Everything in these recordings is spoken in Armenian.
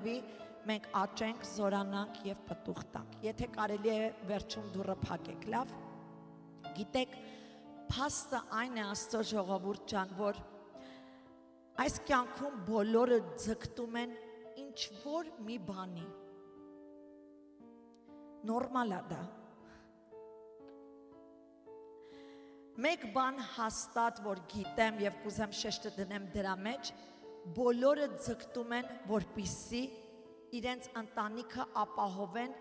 Մենք աճենք, զորանանք և պտուղ տանք։ Եթե կարելի է վերջում դուռը փակեք, լավ։ Գիտեք, փաստը այն է Աստծո ժողովուրդ ջան, որ այս կյանքում բոլորը ձգտում են ինչ որ մի բանի։ Նորմալ է դա։ Մեկ բան հաստատ, որ գիտեմ և կուզեմ շեշտը դնեմ դրա մեջ, բոլորը ձգտում են, որպեսզի իրենց ընտանիքը ապահովեն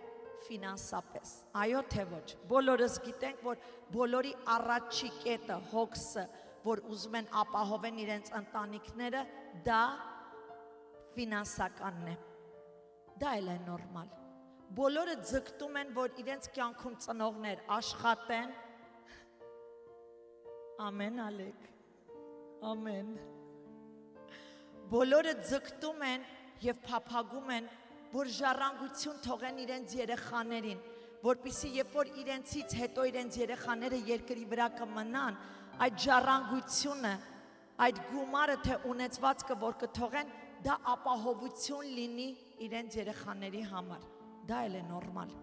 ֆինանսապես։ Այո, թե ոչ։ Բոլորս գիտենք, որ բոլորի առաջի կետը, հոգսը, որ ուզում են ապահովեն իրենց ընտանիքները, դա ֆինանսականն է։ Դա էլ է նորմալ։ Բոլորը ձգտում են, որ իրենց կյանքում ծնողներ աշխատեն։ Ամեն, Ալեք, ամեն։ Բոլորը ձգտում են և փափագում են, որ ժառանգություն թողեն իրենց երեխաներին, որպեսզի երբ որ իրենցից հետո իրենց երեխաները երկրի վրա կմնան, այդ ժառանգությունը, այդ գումարը թե ունեցվածքը, որ կթողեն, դա ապահովություն լինի իրենց երեխաների համար։ Դա էլ է նորմալ։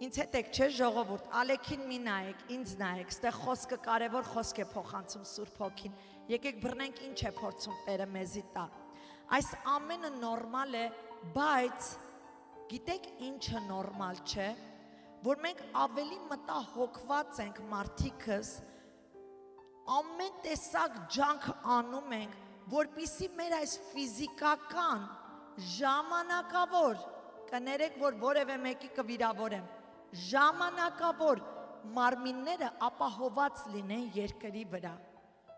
Ինձ հետ եք, չէ ժողովուրդ, Ալեքին մի նայեք, ինձ նայեք, ստեղ խոսքը կարևոր խոսք է փոխանցում Սուրբ Հոգին։ Եկեք բռնենք ինչ է փորձում Տերը մեզի տա։ Այս ամենը նորմալ է, բայց գիտեք ինչը նորմալ չէ, որ մենք ավելի մտահոգված ենք մարդիկս, ամեն տեսակ ջանք անում ենք, որպեսզի մեր այս ֆիզիկական ժամանակավոր, կներեք, որ որևէ մեկի կվիրավորեմ, ժամանակավոր մարմինները ապահոված լինեն երկրի վրա,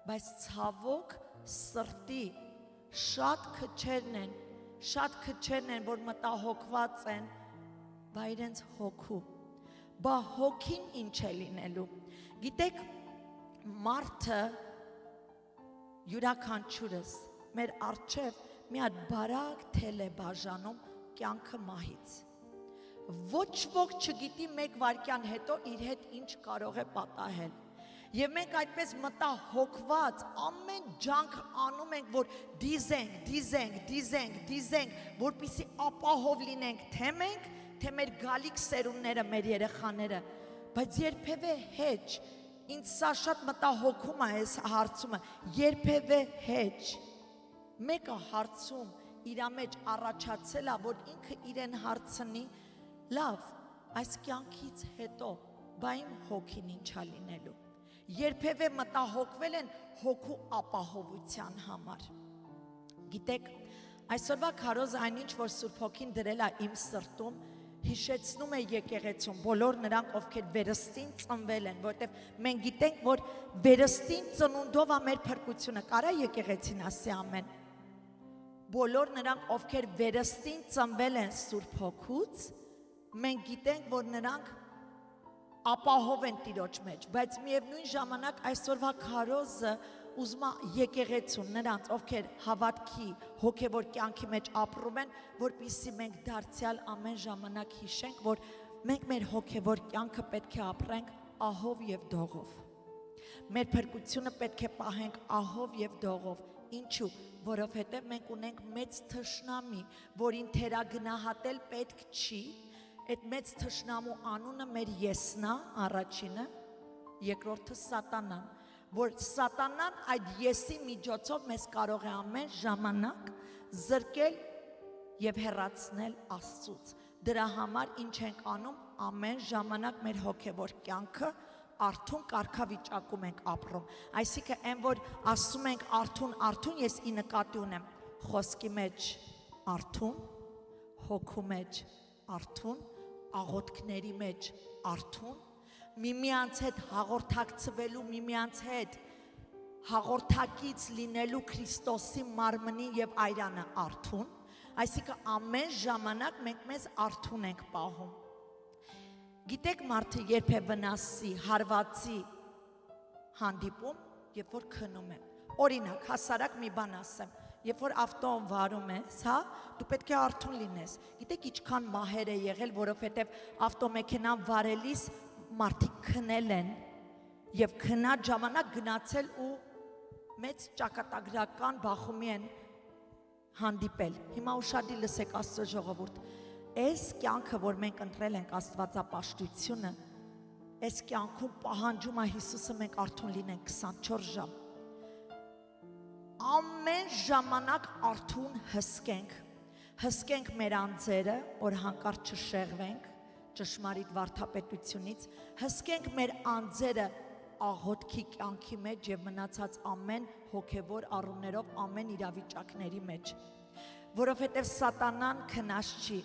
բայց ցավոք սրտի շատ քչերն են, որ մտահոգված են, բա իրենց հոգու, բա հոգին ինչ է լինելու։ Գիտեք, մարդը յուրաքանչյուրս մեր առջև մի հատ բարակ թել է բաժանում կյանքը մահից։ Ոչ ոք չգիտի մեկ վայրկյան հետո իր հետ ինչ կարող է պատահել։ Եվ մենք այդպես մտահոգված ամեն ջանք անում ենք, որ դիզենք, որպեսզի ապահով լինենք թե մենք, թե մեր գալիք սերունդները, մեր երեխաները, բայց երբևէ հեչ, ինձ սա շատ մտահոգում է այս հարցումը, երբևէ հեչ, մեկը հարցում իր մեջ առաջացել է, որ ինքը իրեն հարցնի, լավ, այս կյանքից հետո, բա իմ հոգին ինչա լինելու։ Երբևէ մտահոգվել են հոգու ապահովության համար։ Գիտեք, այսօրվա քարոզը այնինչ, որ Սուրբ Հոգին դրել է իմ սրտում, հիշեցնում է եկեղեցում, բոլոր նրանք, ովքեր վերստին ծնվել են, որտեղ մենք գիտենք, որ վերստին ծնունդով է մեր փրկությունը, կարա եկեղեցին ասի ամեն։ Բոլոր նրանք, ովքեր վերստին ծնվել են Սուրբ Հոգուց, մենք գիտենք, որ նրանք ապահով են Տիրոջ մեջ, բայց միևնույն ժամանակ այսօրվա քարոզը ուզում է եկեղեցուն նրանց, ովքեր հավատքի, հոգևոր կյանքի մեջ ապրում են, որպեսզի մենք դարձյալ ամեն ժամանակ հիշենք, որ մենք մեր հոգևոր կյանքը պետք է ապրենք ահով և դողով։ Մեր փրկությունը պետք է պահենք ահով և դողով։ Ինչու՞, որովհետև մենք ունենք մեծ թշնամի, որին թերագնահատել պետք չի։ Այդ մեծ թշնամու անունը մեր եսնա, առաջինը, երկրորդը սատանան, որ սատանան այդ եսի միջոցով մեզ կարող է ամեն ժամանակ զրկել և հեռացնել Աստծուց։ Դրա համար ինչ ենք անում, ամեն ժամանակ մեր հոգևոր կյանքը արթուն կարգավիճակում ենք ապրում։ Այսինքն այն, որ ասում ենք արթուն, ես ի նկատի ունեմ խոսքի մեջ արթուն, հոգու մեջ արթուն, աղոթքների մեջ արթուն, միմյանց հետ հաղորդակցվելու, միմյանց հետ հաղորդակից լինելու Քրիստոսի մարմնին և այրանը արթուն, այսինքն ամեն ժամանակ մենք մեզ արթուն ենք պահում։ Գիտեք մարդը երբ է վնասի, հարվածի հանդիպում, երբ որ քնում է։ Օրինակ, հասարակ մի բան ասեմ, երբ որ ավտոն վարում ես, դու պետք է արթուն լինես։ Գիտեք ինչքան մահեր է եղել, որովհետև ավտոմեքենան վարելիս մարդիկ քնել են և քնած ժամանակ գնացել ու մեծ ճակատագրական բախումի են հանդիպել։ Հիմա ուշադի լսեք Աստծո ժողովուրդ։ Այս կյանքը, որ մենք ընտրել ենք աստվածապաշտությունը, այս կյանքում պահանջում է Հիսուսը մենք արթուն լինենք 24 ժամ։ Ամեն ժամանակ արթուն հսկենք մեր անձերը, որ հանկարծ չշեղվենք ճշմարիտ վարդապետությունից, հսկենք մեր անձերը աղոթքի կյանքի մեջ եւ մնացած ամեն հոգեվոր առումներով ամեն իրավիճակների մեջ, որովհետեւ սատանան քնած չի,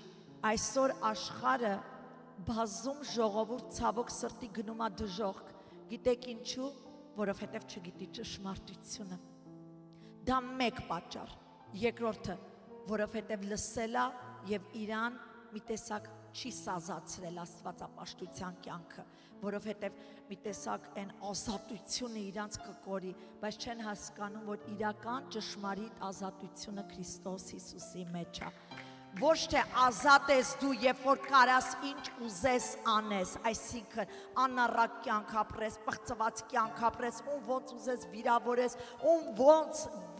այսօր աշխարհը բազում ժողովուրդ ցավոք սրտի գնում է դժոխք, գիտեք ինչու, որովհետեւ չգիտի ճշմարտությունը, դա մեկ պատճառ, երկրորդը, որովհետեւ լսել է եւ իրան մի տեսակ չի սազացրել աստվածապաշտության կյանքը, որովհետև մի տեսակ այն ազատությունը իրանց կկորի, բայց չեն հասկանում, որ իրական ճշմարիտ ազատությունը Քրիստոս Հիսուսի մեջ է։ Ոչ թե ազատ ես դու, երբ որ կարաս ինչ ուզես անես, այսինքն անառակ կյանք ապրես, պղծված կյանք ապրես, ում ոնց ուզես վիրավորես, ում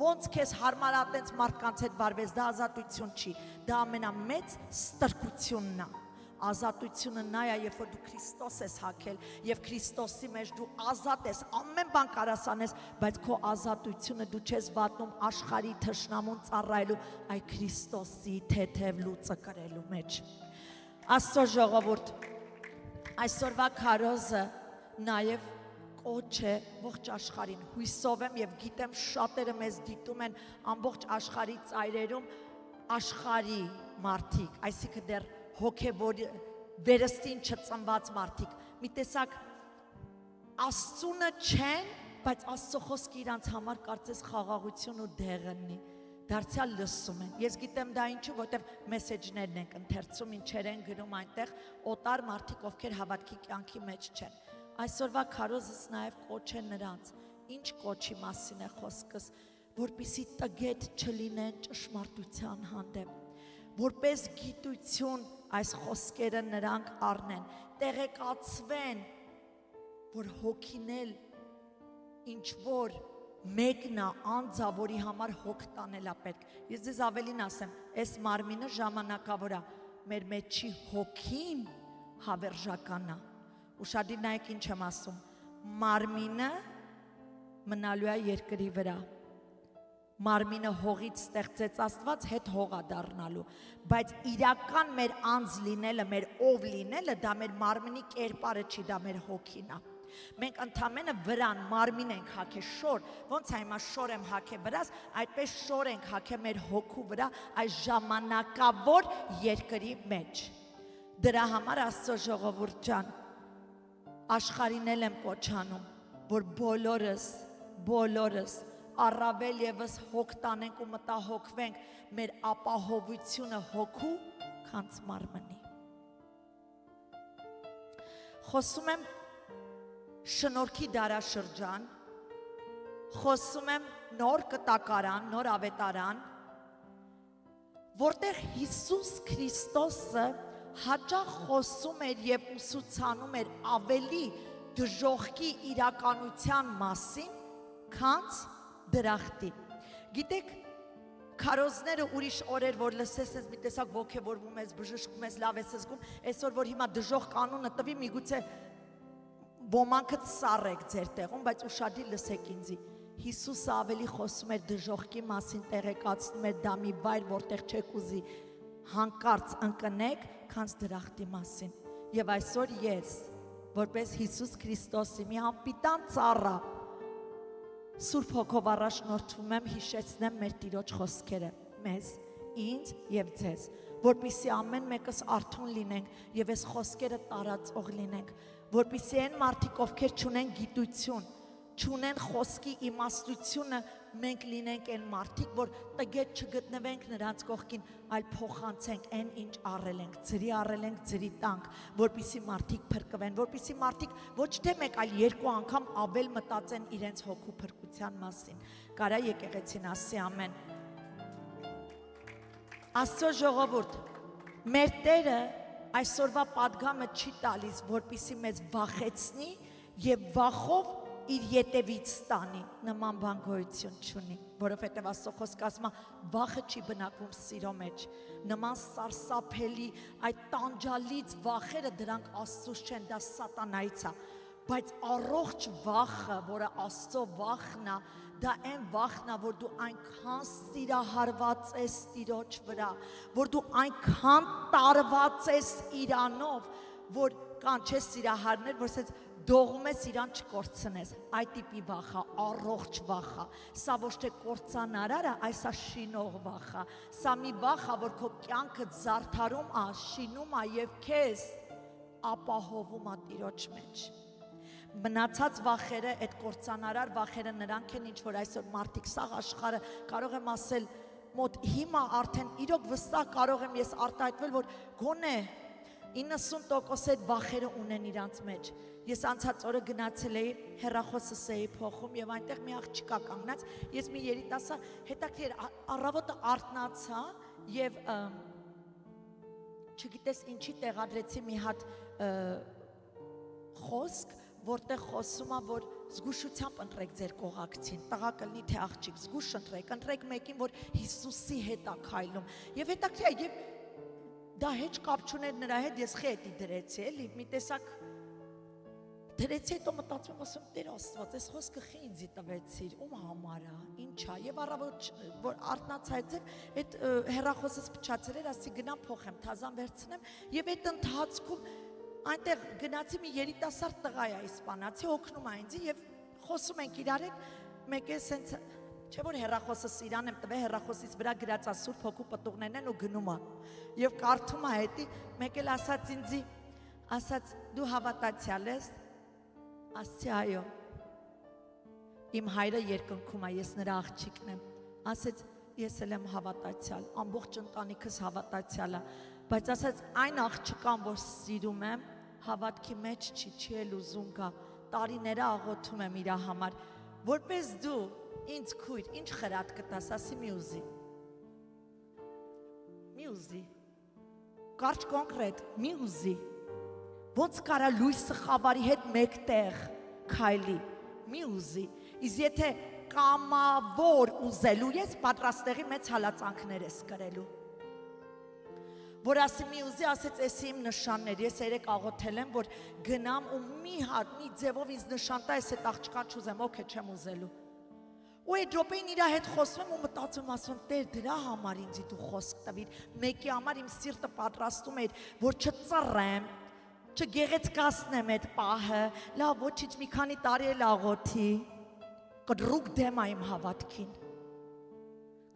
ոնց քեզ հարմար ա տենց մարդկանց հետ վարվես, դա ազատություն չի, դա ամենամեծ ստրկությունն է։ Ազատությունը նա է, երբ որ դու Քրիստոս ես հագել եւ Քրիստոսի մեջ դու ազատ ես, ամեն բան կարաս անես, բայց քո ազատությունը դու չես վատնում աշխարհի թշնամուն ծառայելու, այլ Քրիստոսի թեթև լույսը կրելու մեջ։ Աստծո ժողովուրդ, այսօրվա քարոզը նաեւ կոչ է ողջ աշխարհին։ Հույսով եմ եւ գիտեմ շատերը մեզ դիտում են ամբողջ աշխարհի ծայրերում աշխարհի մարդիկ, այսինքն դեռ հոգևոր վերստին չծնված մարդիկ, մի տեսակ Աստծունը չեն, բայց Աստծո խոսքը իրանց համար կարծես խաղաղություն ու դեղնի, դարձյալ լսում են։ Ես գիտեմ դա ինչու, որտեղ մեսեջներն ենք ընթերցում, ինչեր են գրում այնտեղ օտար մարդիկ, ովքեր հավատքի կյանքի մեջ չեն։ Այսօրվա քարոզս նաև կոչ է նրանց, ինչ կոչի մասին է խոսքս, որպեսզի տգետ չլինեն ճշմարտության հանդեպ, որպես գիտություն այս խոսքերը նրանք առնեն, տեղեկացվեն, որ հոգինել ինչ որ մեկն է անձա, որի համար հոգ տանել է պետք։ Ես ձեզ ավելին ասեմ, այս մարմինը ժամանակավոր է, մեր մեջի հոգին հավերժական է։ Ուշադիր նայեք ինչ եմ ասում, մարմինը մնալու է երկրի վրա, մարմինը հողից ստեղծեց Աստված, հետ հող է դառնալու, բայց իրական մեր անձ լինելը, մեր ով լինելը, դա մեր մարմնի կերպարը չի, դա մեր հոգին է։ Մենք ընդամենը վրան, մարմին ենք հագել, շոր, ոնց է հիմա շոր եմ հագել վրաս, այդպես շոր ենք հագել մեր հոգու վրա այս ժամանակավոր երկրի մեջ։ Դրա համար Աստծո ժողովուրդ ջան, աշխարհին եմ կոչանում, որ բոլորս առավել եւս հոգ տանենք ու մտահոգվենք մեր ապահովությունը հոգու քանց մարմնի։ Խոսում եմ շնորհքի դարաշրջան, խոսում եմ նոր կտակարան, նոր ավետարան, որտեղ Հիսուս Քրիստոսը հաճախ խոսում էր եւ ուսուցանում էր ավելի դժոխքի իրականության մասին, քանց դրախտի։ Գիտեք, քարոզները ուրիշ օրեր, որ լսես ես մի տեսակ ոգևորվում ես, բժշկում ես, լավ ես զգում, այսօր որ հիմա դժոխք կանոնը տվի, միգուցե ոմանքը սառեք ձեր տեղում, բայց ուշադիր լսեք ինձի։ Հիսուսը ավելի խոսում էր դժոխքի մասին, տեղեկացնում էր դա մի վայր, որտեղ չեք ուզի հանկարծ ընկնեք, քանց դրախտի մասին։ Եվ այսօր ես, որպես Հիսուս Քրիստոսի մի անպիտան ծառա, Սուրբ Հոգով առաջնորդվում եմ հիշեցնեմ մեր Տիրոջ խոսքերը մեզ, ինձ եւ ձեզ, որպեսզի ամեն մեկս արթուն լինենք եւ այս խոսքերը տարածող լինենք, որպեսզի այն մարդիկ, ովքեր չունեն գիտություն, չունեն խոսքի իմաստությունը, մենք լինենք այն մարդիկ, որ տգետ չգտնվենք նրանց կողքին, այլ փոխանցենք այն ինչ առել ենք, ձրի առել ենք, ձրի տանք, որպեսզի մարդիկ փրկվեն, որպեսզի մարդիկ ոչ թե մեկ, այլ երկու անգամ ավել մտածեն իրենց հոգու փրկության մասին։ Կարա եկեղեցին ասի ամեն։ Աստծո ժողովուրդ, մեր Տերը այսօրվա պատգամը չի տալիս, որպեսզի մեզ վախեցնի եւ վախով իր ետևից ստանի, նման բան գոյություն չունի, որովհետև Աստծո խոսքը ասում է, վախը չի բնակվում սիրո մեջ, նման սարսափելի այդ տանջալից վախերը դրանք Աստծուց չեն, դա սատանայից է, բայց առողջ վախը, որը Աստծո վախն է, դա այն վախն է, որ դու այնքան սիրահարված ես Տիրոջ վրա, որ դու այնքան տարված ես Իրանով, որ կան չէ սիրահարներ, որ ասես դողում ես իրան չկորցնես, այդ տիպի վախա, առողջ վախա, սա ոչ թե կորցանարարը, այս է շինող վախա, սա մի վախա, որ քո կյանքը զարդարում է, շինում է և քեզ ապահովում է Տիրոջ մեջ։ Մնացած վախերը, այդ կորցանարար վախերը նրանք են, ինչ որ այսօր մարդիկ սաղ աշխարհը կարող եմ ասել, մոտ հիմա արդեն իրոք վստահ կարող եմ ես արտահայտվել, որ գոնե 90% այդ վախերը ունեն իրանց մեջ։ Ես անցած օրը գնացել էի հեռախոսս էի փոխում եւ այնտեղ մի աղջիկա կանգնած, ես մի երիտասարդ հետաքրքիր առավոտը արթնացա եւ չգիտես ինչի տեղադրեցի մի հատ խոսք, որտեղ խոսում է, որ զգուշությամբ ընտրեք ձեր կողակցին, տղա կլինի թե աղջիկ, զգուշ ընտրեք մեկին, որ Հիսուսի հետ է քայլում։ Եվ հետաքրքիր է, եւ դա հեչ կապ չուներ նրա հետ, ես խետի դրեցի, էլի, մի տեսակ դրեցի, հետո մտածում եմ, ասում Տեր Աստված, այս խոսքը խի ինձի տվեցիր, ում համար է, ինչ է, եւ առավոտ որ արթնացած եմ, այդ հեռախոսս փչացել էր, ասի գնամ փոխեմ, թազան վերցնեմ, եւ այդ ընթացքում այնտեղ գնացի մի երիտասարդ տղա է իսպանացի, օգնում է ինձ եւ խոսում ենք իրար հետ, մեկ է սենց չէ որ հեռախոսս իրան եմ տվել, հեռախոսից վրա գրած է Սուրբ Հոգու պտուղներն են ու գնում է եւ կարդում է հետի, մեկ էլ ասաց ինձի, ասաց դու հավատացյալ ես, ասացի այո, իմ հայրը երկնքում է, ես նրա աղջիկն եմ, ասաց ես էլ եմ հավատացյալ, ամբողջ ընտանիքս հավատացյալ է, բայց ասաց այն աղջկան, որ սիրում եմ, հավատքի մեջ չի էլ ուզում գա, տարիները աղոթում եմ իրա համար, որպես դու ինձ քույր, ինչ խրատ կտաս, ասի մի ուզի, կարճ կոնկրետ, մի ուզի, ոնց կարա լույսը խավարի հետ մեկ տեղ քայլի, մի ուզի, իսկ եթե կամավոր ուզելու ես, պատրաստեղի մեծ հալածանքներ ես կրելու, որ ասի մի ուզի, ասեց էսի իմ նշաններ, ես երեք աղոթել եմ, որ գնամ ու մի հատ, մի ձևով ինձ նշան տա, ես այդ աղջկան չուզեմ, օքե չեմ ուզելու։ Ու այդ րոպեին իրա հետ խոսում եմ ու մտածում ասում, Տեր դրա համար ինձի դու խոսք տվիր, մեկի համար իմ սիրտը պատրաստում էր, որ չծռեմ, չգեղեցկացնեմ այդ պահը, լավ ոչինչ մի քանի տարի էլ աղոթի, կդրուկ դեմ է իմ հավատքին,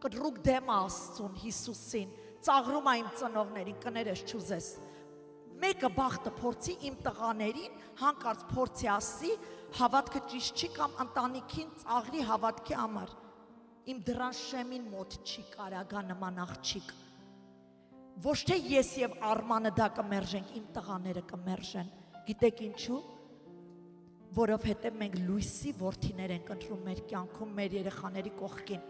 կդրուկ դեմ է Աստծուն, Հիսուսին, ծաղրում է իմ ծնողներին, կներես չուզես, մեկը բախտը փորձի իմ տղաներին, հանկարծ փորձի ասի, հավատքը ճիշտ չի կամ ընտանիքին ծաղրի հավատքի համար, իմ դրան շեմին մոտ չի կարագա նման աղջիկ, ոչ թե ես և Արմանը դա կմերժենք, իմ տղաները կմերժեն, գիտեք ինչու, որովհետև մենք լույսի որդիներ ենք ընտրում մեր կյանքում, մեր երեխաների կողքին,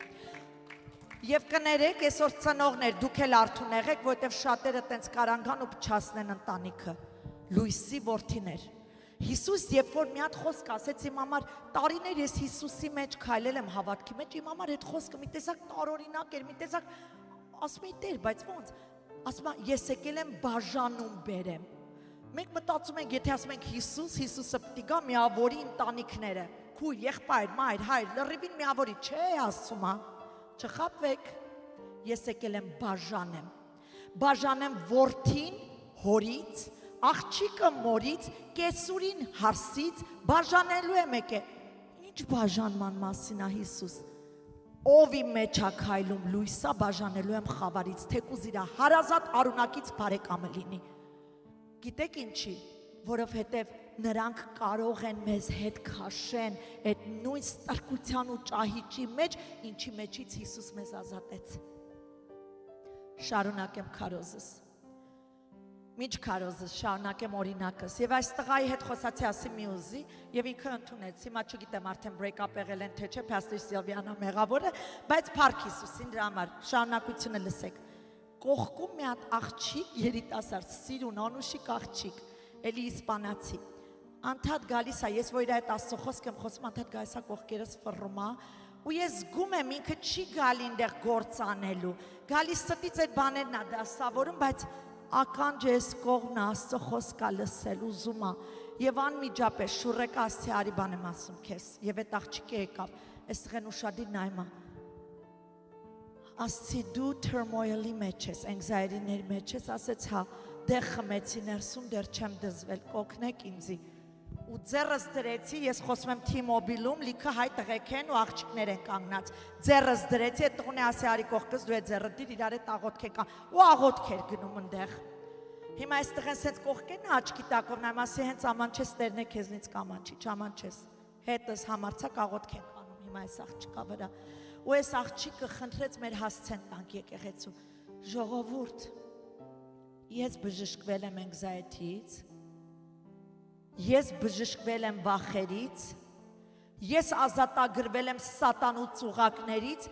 Եվ կներեք, այսօր ծնողներ, դուք էլ արթուն եղեք, որովհետև շատերը տենց կարանգան ու փչացնեն ընտանիքը, լույսի որդիներ։ Հիսուս, երբ որ մի հատ խոսք ասեց իմ համար, տարիներ ես Հիսուսի մեջ քայլել եմ հավատքի մեջ, իմ համար այդ խոսքը մի տեսակ տարօրինակ էր, մի տեսակ ասում էի Տեր, բայց ո՞նց։ Ասում եմ, ես եկել եմ բաժանում բերեմ։ Մենք մտածում ենք, եթե ասում ենք Հիսուս, Հիսուսը պիտի գա միավորի ընտանիքները, քույր, եղբայր, մայր, հայր, լրիվին միավորի, չէ, ասում է։ Չխապվեք, ես եկել եմ բաժանեմ որդին հորից, աղջիկը մորից, կեսուրին հարսից, բաժանելու եմ եկել, ինչ բաժանման մասին է Հիսուս, ով իմ մեջ է քայլում լույսա բաժանելու եմ խավարից, թեկուզ իրա հարազատ արունակից բարեկամը լինի, գիտեք ինչի, որովհետև նրանք կարող են մեզ հետ քաշեն այդ նույն ստրկության ու ճահիճի մեջ, ինչի մեջից Հիսուս մեզ ազատեց։ Շարունակեմ քարոզս։ Միջ քարոզս, շարունակեմ օրինակս։ Եվ այս տղայի հետ խոսացի ասի մի ուզի, եւ ինքը ընդունեց։ Հիմա չգիտեմ արդեն break-up եղել են թե չէ, Փաստոր Սիլվիանա մեղավորը, բայց Փառք Հիսուսին դրա համար շարունակությունը լսեք։ Կողքում մի հատ աղջիկ երիտասարդ, սիրուն, անուշիկ աղջիկ, էլի իսպանացի։ անդադ գալիս է, ես որ իր այդ Աստծո խոսք եմ խոսում, անդադ գալիս է կողքերս ֆռում է, ու ես զգում եմ ինքը չի գալի այնտեղ գործ անելու, գալիս ստից այդ բաներն է դասավորում, բայց ականջ ես կողմն Աստծո խոսքա լսել, ուզում է, եւ անմիջապես շուրեկը ասցի արի բան եմ ասում քեզ, եւ այդ աղջիկը եկավ, այստեղ են ուշադիր նայում է, ասցի դու turmoil-ի մեջ ես, anxiety-ների մեջ ես, ասեց հա, դեղ խմեցի ներսում, դեռ չեմ դզվել, կօգնեք ինձի, ու ձեռս դրեցի, ես խոսում եմ T-Mobile-ում, լիքը հայ տղեկ են ու աղջիկներ են կանգնած, ձեռս դրեցի, այդ տղունի ասի արի կողքս, դու այդ ձեռը դիր, իրար այդ աղոտք են կան, ու աղոտք էր գնում ընդեղ, հիմա այստեղ են սենց կողքերն աչքի տակով նայում, ասի հենց ամանչես տերն է քեզնից կամանչի, չամանչես, հետս համարցակ աղոտք են կանում, հիմա այս աղջիկա վրա, ու այս աղջիկը խնդրեց մեր հասցեն տանք եկեղեցու, ժողովուրդ, ես բժշկվել եմ anxiety-ից, ես բժշկվել եմ վախերից, ես ազատագրվել եմ սատանու ծուղակներից,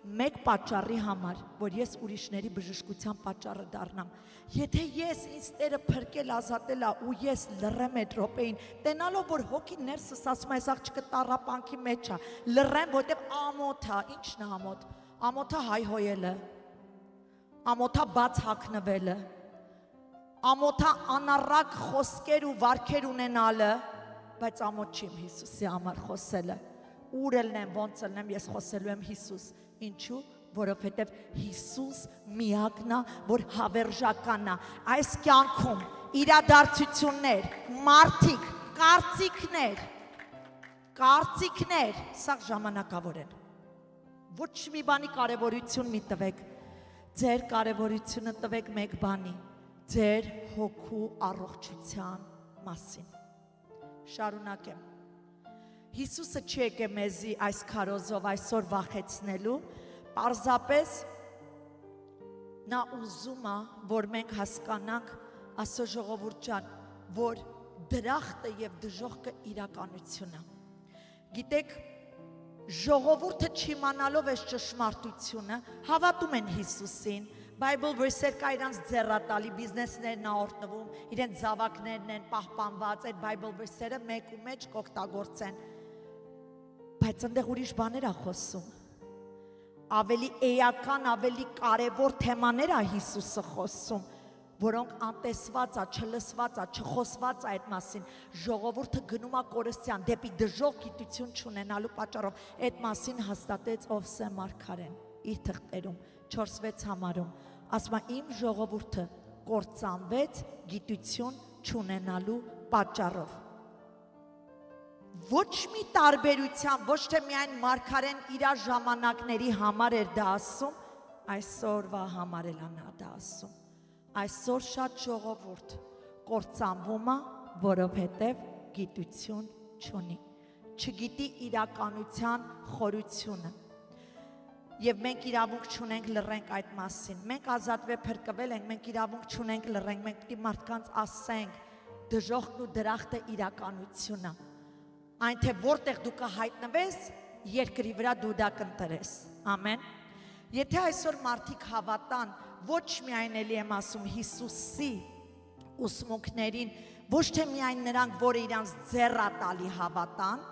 մեկ պատճառի համար, որ ես ուրիշների բժշկության պատճառը դառնամ։ Եթե ես ինձ Տերը փրկել ազատել է ու ես լռեմ այդ րոպեին, տենալով որ հոգին ներսս ասում է այս աղջիկը տառապանքի մեջ է, լռեմ, որտեվ ամոթ է, ի՞նչն է ամոթ։ Ամոթը հայհոյելը, ամոթը բաց հագնվելը, ամոթը անառակ խոսքեր ու վարքեր ունենալը, բայց ամոթ չիմ Հիսուսի համար խոսելը։ Ուր ելնեմ, ոնց ելնեմ, ես խոսելու եմ Հիսուս։ Ինչու՞, որովհետև Հիսուս միակն է, որ հավերժական է։ Այս կյանքում իրադարձություններ, մարդիկ, կարծիքներ, սա ժամանակավոր են։ Ոչ մի բանի կարևորություն մի տվեք, ձեր կարևորությունը տվեք մեկ բանի, ձեր հոգու առողջության մասին։ Շարունակեմ։ Հիսուսը չի եկել մեզի այս քարոզով այսօր վախեցնելու, պարզապես նա ուզում է, որ մենք հասկանանք, Աստծո ժողովուրդ ջան, որ դրախտը եւ դժոխքը իրականություն է։ Գիտեք, ժողովուրդը չիմանալով այս ճշմարտությունը, հավատում են Հիսուսին, Bible verse-եր կա իրանց ձեռատալի բիզնեսներն աղորդվում, իրենց զավակներն են պահպանված, այդ Bible verse-երը մեկ ու մեջ կօգտագործեն։ Բայց այնտեղ ուրիշ բաներ է խոսում։ Ավելի էական, ավելի կարևոր թեմաներ է Հիսուսը խոսում, որոնք անտեսված է, չլսված է, չխոսված է այդ մասին։ Ժողովուրդը գնում է կորստյան, դեպի դժոխք գիտություն չունենալու պատճառով։ Այդ մասին հաստատեց Ովսե մարգարեն իր թղթերում 4-6 համարում, ասում է իմ ժողովուրդը կործանվեց գիտություն չունենալու պատճառով։ Ոչ մի տարբերության, ոչ թե միայն մարգարեն իր ժամանակների համար էր դա ասում, այսօրվա համար էլ նա դա ասում։ Այսօր շատ ժողովուրդ կործանվում է, որովհետև գիտություն չունի, չգիտի իրականության խորությունը։ Եվ մենք իրավունք չունենք լռենք այդ մասին, մենք ազատվել փրկվել ենք, մենք իրավունք չունենք լռենք, մենք պիտի մարդկանց ասենք, դժոխքն ու դրախտը իրականություն է, այն թե որտեղ դու կհայտնվես, երկրի վրա դու դա կընտրես, ամեն։ Եթե այսօր մարդիկ հավատան, ոչ միայն էլի եմ ասում Հիսուսի ուսմունքներին, ոչ թե միայն նրանք, որ իրանց ձեռատալի հավատան,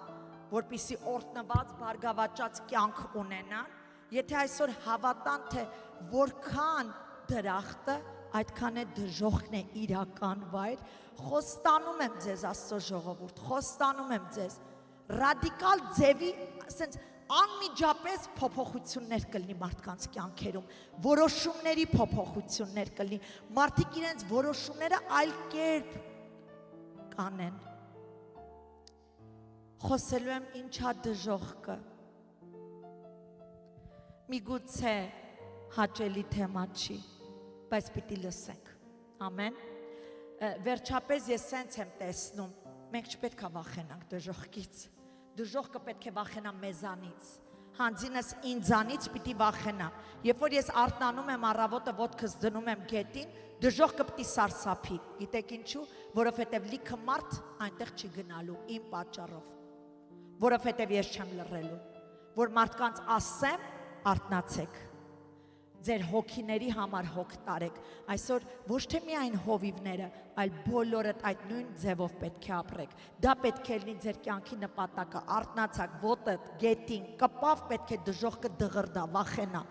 որպեսզի օրհնված, բարգավաճած կյանք ունենան, եթե այսօր հավատան, թե որքան դրախտը, այդքան է դժոխքն է իրական վայր, խոստանում եմ ձեզ Աստծո ժողովուրդ, խոստանում եմ ձեզ, ռադիկալ ձևի, ասենց անմիջապես փոփոխություններ կլինի մարդկանց կյանքերում, որոշումների փոփոխություններ կլինի, մարդիկ իրենց որոշումները այլ կերպ կանեն։ Խոսելու եմ ինչա դժոխքը, միգուցե հաճելի թեմա չի, բայց պիտի լսենք, ամեն, վերջապես ես սենց եմ տեսնում, մենք չպետք է վախենանք դժոխքից, դժոխքը պետք է վախենա մեզանից, հանձինս ինձանից պիտի վախենա, երբ որ ես արթնանում եմ առավոտը ոտքս դնում եմ գետին, դժոխքը պիտի սարսափի, գիտեք ինչու, որովհետև լիքը մարդ այնտեղ չի գնալու իմ պատճառով, որովհետև ես չեմ լռելու, որ մարդկանց ասեմ, արթնացեք, ձեր հոգիների համար հոգ տարեք։ Այսօր ոչ թե միայն հովիվները, այլ բոլորդ այդ նույն ձևով պետք է ապրեք։ Դա պետք է լինի ձեր կյանքի նպատակը։ Արթնացաք, ոտդ, գետին, կպավ պետք է դժողքը դղրդա, վախենա։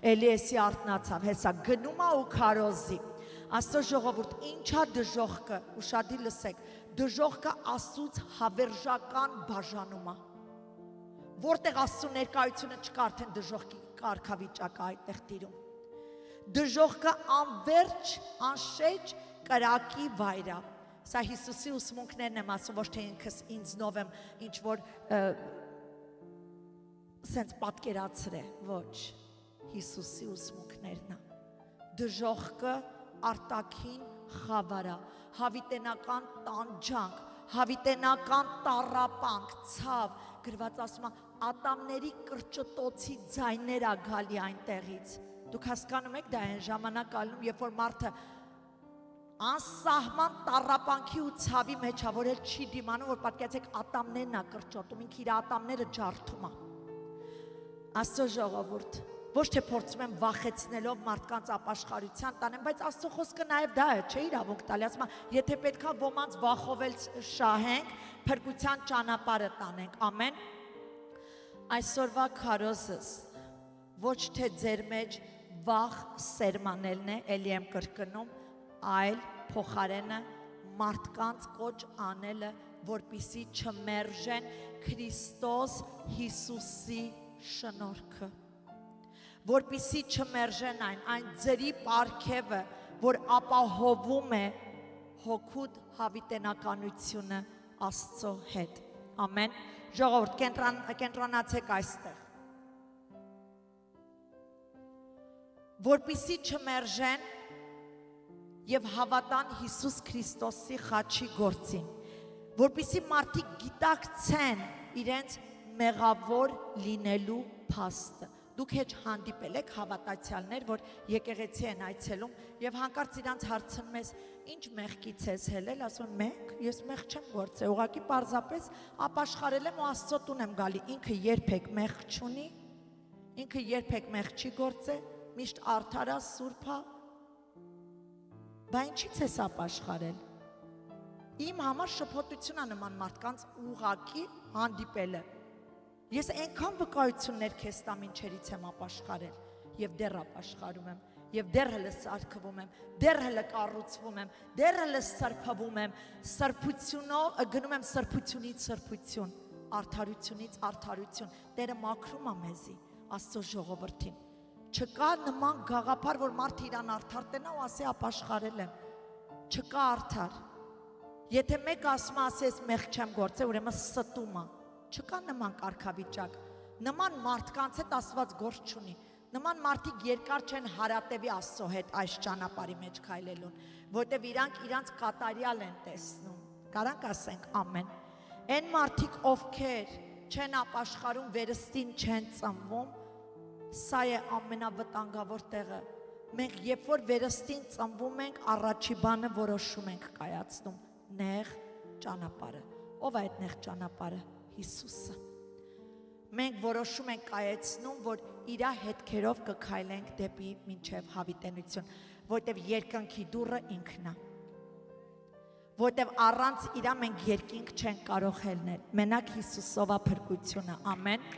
Էլիեսի արթնացավ, հեսա գնում ա ու քարոզի։ Աստծո ժողովուրդ, ինչա դժողքը, ուշադիր լսեք, դժողքը Աստծուց հավերժական բաժանում է։ Որտեղ Աստծո ներկայությունը չկա, արդեն դժողքի կարգավիճակը այդտեղ տիրում։ Դժողքը անverջ, անշեջ կրակի վայր է։ Սա Հիսուսի ուսմունքներն եմ ասում, ոչ թե ինքս ինձնով եմ ինչ որ սենց պատկերացրել, ոչ, Հիսուսի ուսմունքներն է։ Դժողքը արտաքին խավարա, հավիտենական տանջանք, հավիտենական տառապանք, ցավ, գրված ասում է ատամների կրճտոցի ձայներ ա գալի այնտեղից։ Դուք հասկանում եք դա այն ժամանակ ալնում, երբ որ մարդը անսահման տառապանքի ու ցավի մեջ ա, որ էլ չի դիմանում, որ պատկերացեք ատամներն ա կրճտում, ինքը իր ատամները ջարդում ա։ Աստծո ժողովուրդ, ոչ թե փորձում եմ վախեցնելով մարդկանց ապաշխարության տանեմ, բայց Աստծո խոսքը նաև դա է, չէ՞ իրավունք տալի, ասում է, եթե պետքա ոմանց վախով էլ շահենք, փրկության ճանապարհը տանենք, ամեն։ Այսօրվա քարոզս ոչ թե ձեր մեջ վախ սերմանելն է, ելի եմ կրկնում, այլ փոխարենը մարդկանց կոչ անելը, որպիսի չմերժեն Քրիստոս Հիսուսի շնորհքը, որպիսի չմերժեն այն ձրի պարգևը, որ ապահովում է հոգուտ հավիտենականությունը Աստծո հետ։ Ամեն։ Ժողովուրդ, կենտրոնացեք այստեղ։ Որպիսի չմերժեն եւ հավատան Հիսուս Քրիստոսի խաչի գործին, որպիսի մարդիկ գիտակցեն իրենց մեղավոր լինելու փաստը։ Դուք հեչ հանդիպել եք հավատացյալներ, որ եկեղեցի են այցելում եւ հանկարծ իրանց հարցնում ես, ինչ մեղքից ես հելել, ասում եմ, մենք, ես մեղ չեմ գործել, ուղղակի պարզապես ապաշխարել եմ ու Աստծո տուն եմ գալի, ինքը երբեք մեղ չունի, ինքը երբեք մեղ չի գործել, միշտ արդար է, սուրբ է, բա ինչից ես ապաշխարել։ Իմ համար շփոթություն է նման մարդկանց ուղղակի հանդիպելը։ Ես այնքան վկայություններ քեզ տամ ինչերից եմ ապաշխարել եւ դեռ ապաշխարում եմ եւ դեռ հələ սարքվում եմ, դեռ հələ կառուցվում եմ, դեռ հələ սրբվում եմ, սրբությունով գնում եմ սրբությունից սրբություն, արդարությունից արդարություն։ Տերը մաքրում է մեզի, Աստծո ժողովրդին։ Չկա նման գաղափար, որ մարդը իրան արդար տենա ու ասի ապաշխարել եմ։ Չկա արդար։ Եթե մեկ ասում ասես մեղ չեմ գործել, ուրեմն ստում է։ Չկա նման կարգավիճակ, նման մարդկանց հետ Աստված գործ չունի, նման մարդիկ երկար չեն հարատևի Աստծո հետ այս ճանապարհի մեջ քայլելուն, որտեվ իրանք իրանց կատարյալ են տեսնում, կարանք ասենք ամեն, այն մարդիկ ովքեր չեն ապաշխարում, վերստին չեն ծնվում, սա է ամենավտանգավոր տեղը, մենք երբ որ վերստին ծնվում ենք, առաջի բանը որոշում ենք կայացնում, նեղ ճանապարհը, ով է այդ նեղ ճանապարհը, Հիսուսը։ Մենք որոշում ենք կայացնում, որ իրա հետքերով կքայլենք դեպի մինչև հավիտենություն, որտև երկնքի դուռը ինքն է, որտև առանց իրա մենք երկինք չենք կարող ելնել, մենակ Հիսուսով է փրկությունը, ամեն։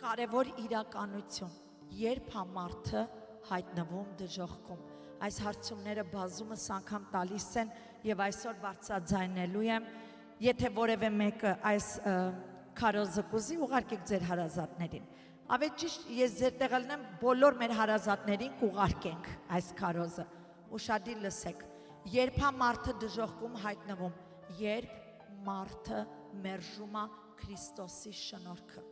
Կարևոր իրականություն, երբ է մարդը հայտնվում դժոխքում, այս հարցումները բազումս անգամ տալիս են եւ այսօր բարձրաձայնելու եմ, եթե որևէ մեկը այս քարոզը կուզի, ուղարկեք ձեր հարազատներին։ Ավելի ճիշտ ես ձեր տեղը լինեմ, բոլոր մեր հարազատներին կուղարկենք այս քարոզը։ Ուշադիր լսեք։ Երբ է մարդը դժոխքում հայտնվում, երբ մարդը մերժում է Քրիստոսի շնորհքը։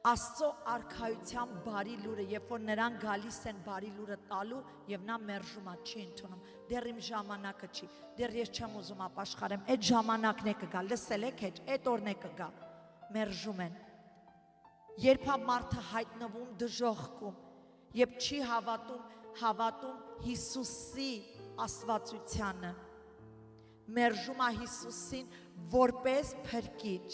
Աստծո արքայության բարի լուրը, երբ որ նրան գալիս են բարի լուրը տալու եւ նա մերժում է, չի ընդունում, դեռ իմ ժամանակը չի, դեռ ես չեմ ուզում ապաշխարեմ, այդ ժամանակն է կգա, լսել եք հեչ, այդ օրն է կգա, մերժում են։ Երբ մարդը հայտնվում դժոխքում եւ չի հավատում Հիսուսի աստվածությանը, մերժում է Հիսուսին որպես փրկիչ,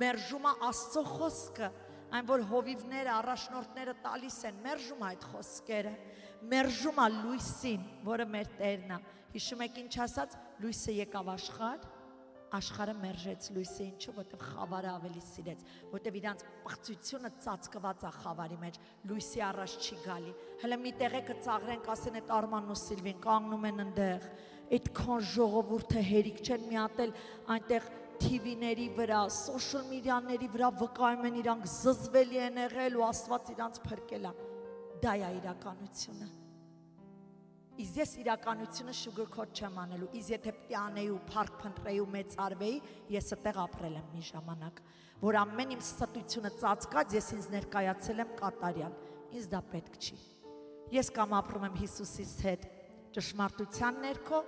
Մերժում է Աստծո խոսքը, այն որ հովիվները, առաջնորդները տալիս են, մերժում է այդ խոսքերը, մերժում է լույսին, որը մեր Տերն է։ Հիշում եք ինչ ասաց, լույսը եկավ աշխարհ, աշխարհը մերժեց լույսը, ինչու, որտեղ խավարը ավելի սիրեց, որտեղ իրանց պղծությունը ծածկված է խավարի մեջ, լույսի առաջ չի գալի։ Հələ մի տեղ եկը ծաղրենք, ասեն այդ Արմանն ու Սիլվին կանգնում են այնտեղ, այդքան ժողովուրդը հերիք չեն միատել այնտեղ TV-ների վրա, social media-ների վրա վկայում են իրանք զզվելի են եղել ու Աստված իրանց փրկել է։ Դա է իրականությունը։ Իսկ ես իրականությունը sugarcoat չեմ անելու, իսկ եթե պիտի անեի ու փառք փնտրեի ու մեծարվեի, ես այդտեղ ապրել եմ մի ժամանակ, որ ամեն իմ ստությունը ծածկած, ես ինձ ներկայացել եմ կատարյալ, ինձ դա պետք չի։ Ես կամ ապրում եմ Հիսուսից հետ ճշմարտության ներքո,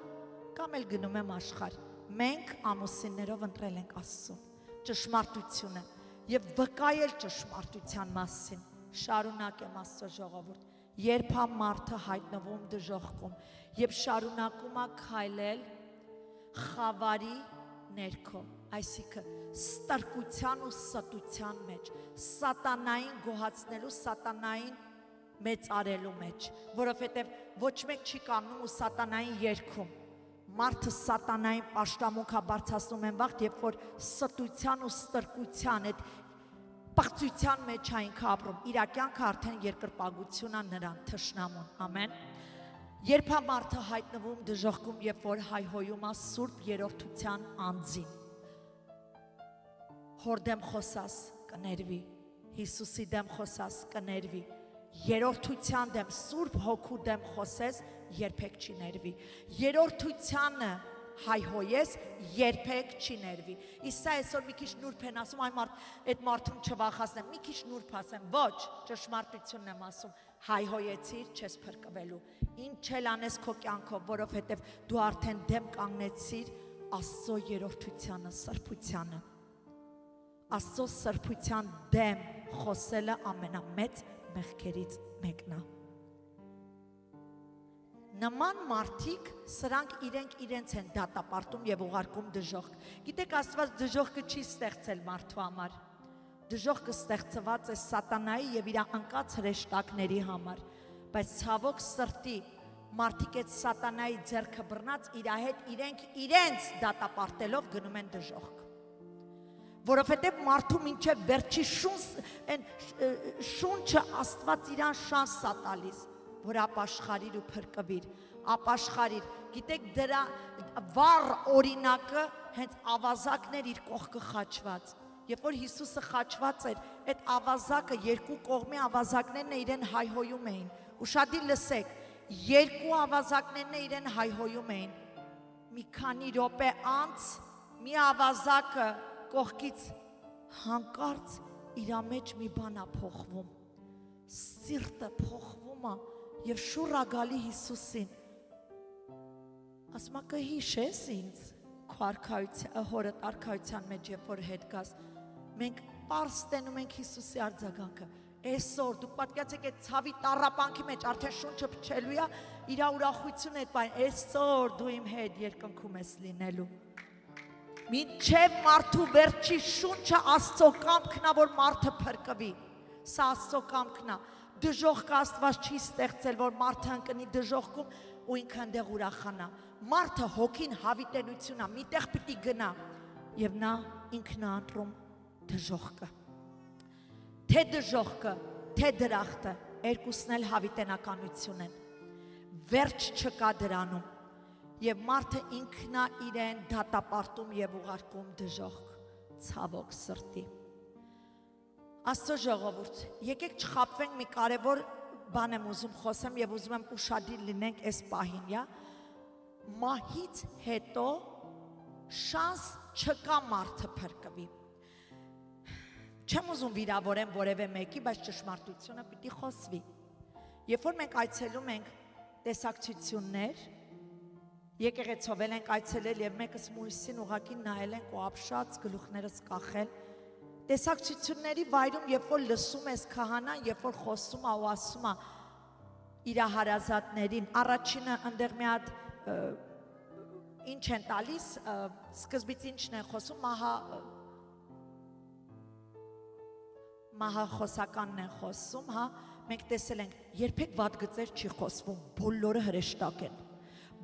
կամ էլ գնում եմ աշխարհ։ Մենք ամուսիններով ընտրել ենք Աստծուն, ճշմարտությունը եւ վկայել ճշմարտության մասին։ Շարունակեմ Աստծո ժողովուրդ, երբ մարդը հայտնվում դժոխքում եւ շարունակում է քայլել խավարի ներքո, այսինքն ստրկության ու ստության մեջ, սատանային գոհացնելու, սատանային մեծարելու մեջ, որովհետեւ ոչ մեկ չի կանգնում ու սատանային երգում։ Մարդը սատանային պաշտամունքա բարձրացնում են վաղ, երբ որ ստության ու ստրկության այդ պղծության մեջ այնքա ապրում, իր կյանքը արդեն երկրպագություն է նրան թշնամուն, ամեն։ Երբ մարդը հայտնվում դժոխքում, երբ որ հայհոյում է Սուրբ Երրորդության անձին, հոր դեմ խոսած կներվի, Հիսուսի դեմ խոսած կներվի, երրորդության դեմ, Սուրբ Հոգու դեմ խոսես, երբեք չի ներվի, երրորդությանը հայհոյես, երբեք չի ներվի։ Իսկ սա այսօր մի քիչ նուրբ են ասում, այդ մարդուն չվախացնեմ, մի քիչ նուրբ ասեմ, ոչ, ճշմարտությունն եմ ասում, հայհոյեցիր, չես փրկվելու, ինչ էլ անես քո կյանքով, որովհետև դու արդեն դեմ կանգնեցիր Աստծո երրորդությանը, սրբությանը։ Աստծո սրբության դեմ խոսելը ամենամեծ մեղքերից մեկն է։ Նման մարդիկ, սրանք իրենց են դատապարտում եւ ուղարկում դժոխք։ Գիտեք, Աստված դժոխքը չի ստեղծել մարդու համար։ Դժոխքը ստեղծված է սատանայի եւ իր անկած հրեշտակների համար։ Բայց ցավոք սրտի, մարդիկ այդ սատանայի ձեռքը բռնած իր հետ իրենց դատապարտելով գնում են դժոխք։ Որովհետև մարդու մինչև վերջի շունչը Աստված իրան շանս է տալիս, որ ապաշխարիր ու փրկվիր, ապաշխարիր։ Գիտեք, դրա վառ օրինակը հենց ավազակներ իր կողքը խաչված։ Երբ որ Հիսուսը խաչված էր, այդ ավազակը երկու կողմի ավազակներն իրեն հայհոյում էին։ Ուշադիր լսեք, երկու ավազակներն իրեն հայհոյում էին։ Մի քանի րոպե անց մի ավազակը կողքից հանկարծ իր մեջ մի բան է փոխվում, սիրտը փոխվում է եւ շուռ է գալի Հիսուսին, ասում է կհիշես ինձ հորդ արքայության մեջ, երբ որ հետ գաս, մենք պարզ տենում ենք Հիսուսի արձագանքը, այսօր դուք պատկերացեք այդ ցավի տառապանքի մեջ արդեն շունչը փչելու է, իր ուրախությունը այդ բան, այսօր դու իմ հետ երկնքում ես լինելու։ Մինչև մարդու վերջի շունչը Աստծո կամքն է, որ մարդը փրկվի, սա Աստծո կամքն է։ Դժոխքը Աստված չի ստեղծել, որ մարդը ընկնի դժոխքում ու ինքը այնտեղ ուրախանա։ Մարդը հոգին հավիտենություն է, միտեղ պիտի գնա եւ նա ինքն է ընտրում դժոխքը։ Թե դժոխքը, թե դրախտը, երկուսն էլ հավիտենականություն են։ Վերջ չկա դրանում։ Եվ մարդը ինքնա իրեն դատապարտում եւ ուղարկում դժոխք, ցավոք սրտի։ Աստծո ժողովուրդ, եկեք չխաբվենք, մի կարևոր բան եմ ուզում խոսեմ եւ ուզում եմ ուշադիր լինենք այս պահին, յա։ Մահից հետո շանս չկա մարդը փրկվի։ Չեմ ուզում վիրավորեմ որևէ մեկի, բայց ճշմարտությունը պիտի խոսվի։ Երբ որ մենք այցելում ենք տեսակցություններ, եկեղեցով ենք այցելել եւ մեկս մյուսին ուղակի նայել ենք ու ապշած գլուխներս կախել։ Տեսակցությունների վայրում, երբ որ լսում ես քահանան, երբ որ խոսում է ու ասում է իր հարազատներին, առաջինը այնտեղ մի հատ ինչ են տալիս, սկզբից ինչն են խոսում, ահա մահախոսականն են խոսում, հա, մենք տեսել ենք, երբեք վատ գծեր չի խոսվում, բոլորը հրեշտակ են,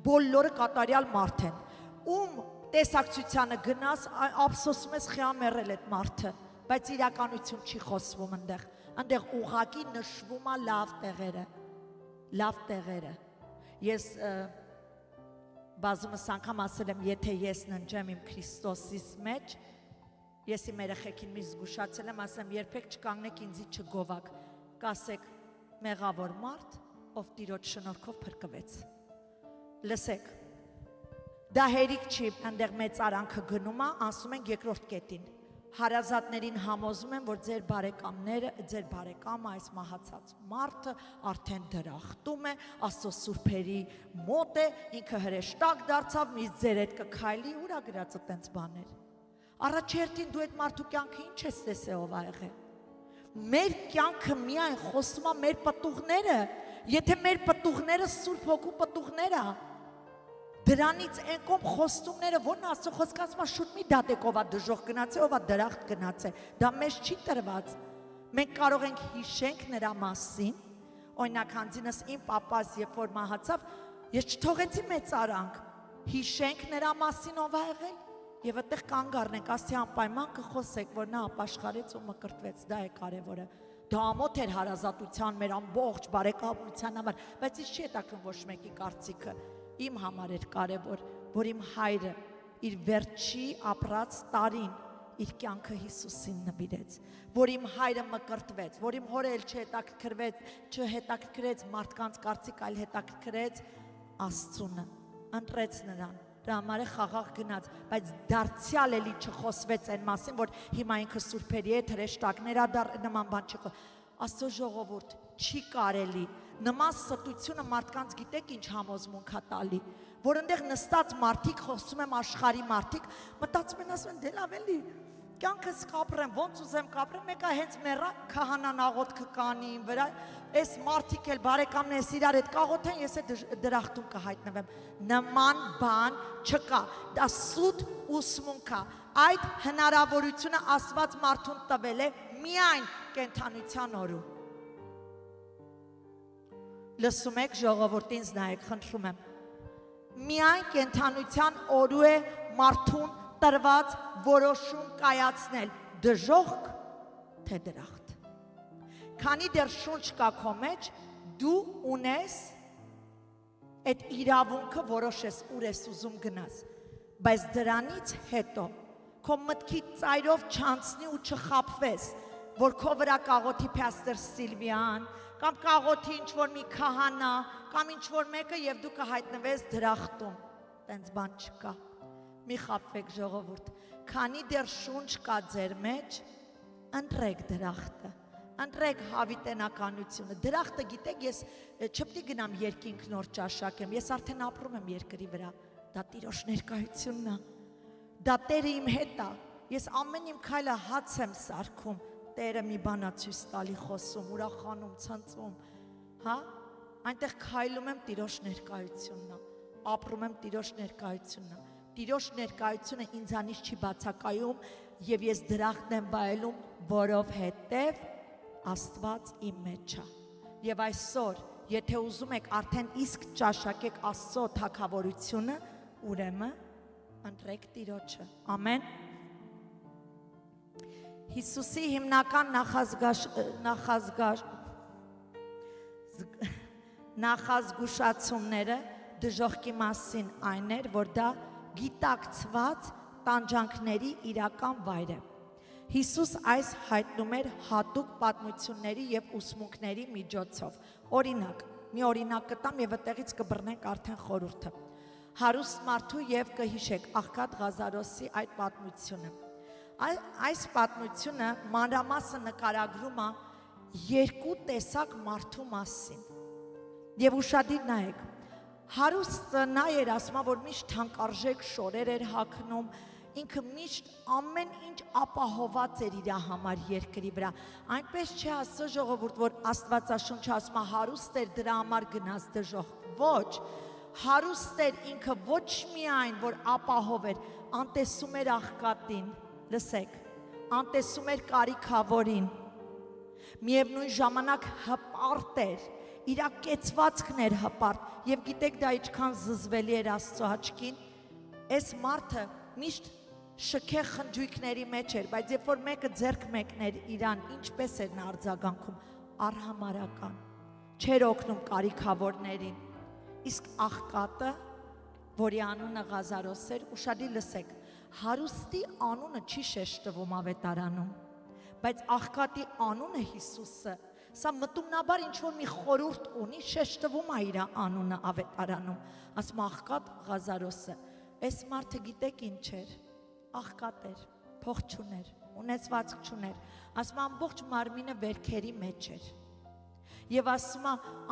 բոլորը կատարյալ մարդ են, ում տեսակցությանը գնաս, ափսոսում ես խիամերել այդ մարդը, բայց իրականություն չի խոսվում ընդեղ ուղղակի նշվում է լավ տեղերը, ես բազումս անգամ ասել եմ, եթե ես ննջեմ իմ Քրիստոսիս մեջ, ես իմ երեխեքին մի զգուշացել եմ, ասեմ, երբեք չկանգնեք ինձի չգովակ, կասեք մեղավոր մարդ, ով Տիրոջ շնորհքով փրկվեց։ Լսեք, դա հերիք չի, այնտեղ մեծ արանքը գնում է, ասում են երկրորդ կետին։ Հարազատներին համոզում են, որ ձեր բարեկամը այս մահացած մարդը արդեն դրախտում է, Աստծո սուրբերի մոտ է, ինքը հրեշտակ դարձավ, միշտ ձեր հետ կքայլի, ուրա գրած այդպես բաներ։ Առաջերտին դու այդ մարդու կյանքը ինչ ես տեսել ով ա եղել։ Մեր կյանքը միայն խոսում է մեր պտուղները, եթե մեր պտուղները Սուրբ Հոգու պտուղներ է, դրանից են կողմ խոստումները, որն Աստծո խոսքը ասում է շուտ մի դատեք ով է դժոխք գնացել, ով է դրախտ գնացել, դա մեզ չի տրված։ Մենք կարող ենք հիշենք նրա մասին, օրինակ հանձինս իմ պապաս երբ որ մահացավ, ես չթողեցի մեծ արանք, հիշենք նրա մասին ով ա եղել եւ այդտեղ կանգ առնենք, ասի անպայման կխոսեք, որ նա ապաշխարեց ու մկրտվեց, դա է կարևորը։ Դա ամոթ էր հարազատության մեր ամբողջ բարեկամության համար, բայց ինձ չի հետաքրքրում ոչ մեկի կարծիքը։ Իմ համար էր կարևոր, որ իմ հայրը իր վերջի ապրած տարին իր կյանքը Հիսուսին նվիրեց, որ իմ հայրը մկրտվեց, որ իմ հորը էլ չհետաքրքրեց մարդկանց կարծիք, այլ հետաքրքրեց Աստծունը, ընտրեց նրան, դրա համար է խաղաղ գնաց, բայց դարձյալ էլի չխոսվեց այն մասին, որ հիմա ինքը սուրբերի հետ հրեշտակներ նման բան չխոսվեց։ Աստծո ժողովուրդ, չի կարելի, նման ստությունը մարդկանց գիտեք ինչ համոզմունք է տալի, որ այնտեղ նստած մարդիկ, խոսում եմ աշխարհի մարդիկ, մտածում են ասում են դե լավ էլի, կյանքս կապրեմ, ոնց ուզեմ կապրեմ, մեկը հենց մեռա քահանան աղոթքը կանի իմ վրա, այս մարդիկ էլ բարեկամներս իրար հետ կաղոթեն, ես է դրախտում կհայտնվեմ, նման բան չկա, դա սուտ ուսմունք է, այդ հնարավորությունը Աստված մարդուն տվել է միայն կենդանության օրում։ Լսում եք ժողովուրդ, ինձ նայեք, խնդրում եմ, միայն կենդանության օրու է մարդուն տրված որոշում կայացնել, դժոխք թե դրախտ։ Քանի դեռ շունչ կա քո մեջ, դու ունես այդ իրավունքը որոշես ուր ես ուզում գնաս, բայց դրանից հետո քո մտքի ծայրով չանցնի ու չխաբվես, որ քո վրա կաղոթի Փաստեր Սիլվիան, կամ կաղոթի ինչ-որ մի քահանա, կամ ինչ-որ մեկը և դու կհայտնվես դրախտում, տենց բան չկա, մի խաբվեք ժողովուրդ, քանի դեռ շունչ կա ձեր մեջ, ընտրեք դրախտը, ընտրեք հավիտենականությունը, դրախտը գիտեք, ես չպետք է գնամ երկինք նոր ճաշակեմ, ես արդեն ապրում եմ երկրի վրա, դա Տիրոջ ներկայությունն է, դա Տերը իմ հետ է, ես ամեն իմ քայլը հաց եմ սարքում, Տերը մի բանա ցույց տալի խոսում, ուրախանում, ցնծում, հա, այնտեղ քայլում եմ Տիրոջ ներկայությունն է, ապրում եմ Տիրոջ ներկայությունն է, Տիրոջ ներկայությունը ինձանից չի բացակայում եւ ես դրախտն եմ վայելում, որովհետեւ Աստված իմ մեջ է։ Եվ այսօր, եթե ուզում եք արդեն իսկ ճաշակեք Աստծո թագավորությունը, ուրեմն ընտրեք Տիրոջը։ Ամեն։ Հիսուսի հիմնական նախազգուշացումները դժոխքի մասին այն էր, որ դա գիտակցված տանջանքների իրական վայր է։ Հիսուս այս հայտնում էր հատուկ պատմությունների և ուսմունքների միջոցով։ Օրինակ, մի օրինակ կտամ և այդտեղից կբռնենք արդեն խորհուրդը։ Հարուստ մարդու և կհիշեք Աղքատ Ղազարոսի այդ պատմությունը։ Այս պատմությունը մանրամասը նկարագրում է երկու տեսակ մարդու մասին։ Եվ ուշադիր նայեք, հարուստը նա էր ասում, որ միշտ թանկարժեք շորեր էր հագնում, ինքը միշտ ամեն ինչ ապահոված էր իր համար երկրի վրա։ Այնպես չէ Աստծո ժողովուրդ, որ Աստվածաշունչը ասում է հարուստ էր դրա համար գնաց դժոխք։ Ոչ, հարուստ էր ինքը ոչ միայն որ ապահով էր, անտեսում էր աղքատին, լսեք, անտեսում էր կարիքավորին, Միևնույն ժամանակ հպարտ էր, իր կեցվածքն էր հպարտ, եւ գիտեք դա ինչքան զզվելի էր Աստծո աչքին, այս մարդը միշտ շքեղ խնջույքների մեջ էր, բայց երբ որ մեկը ձեռք մեկներ իրան, ինչպես էր նա արձագանքում, արհամարական, չէր օգնում կարիքավորներին, իսկ աղքատը, որի անունը Ղազարոս էր, ուշադիր լսեք, հարուստի անունը չի շեշտվում ավետարանում, բայց աղքատի անունը Հիսուսը, սա մտումնաբար ինչ-որ մի խորհուրդ ունի, շեշտվում է իր անունը ավետարանում, ասում աղքատ Ղազարոսը, այս մարդը գիտեք ինչ էր, աղքատ էր, փող չուներ, ունեցվածք չուներ, ասում ամբողջ մարմինը վերքերի մեջ էր, եւ ասում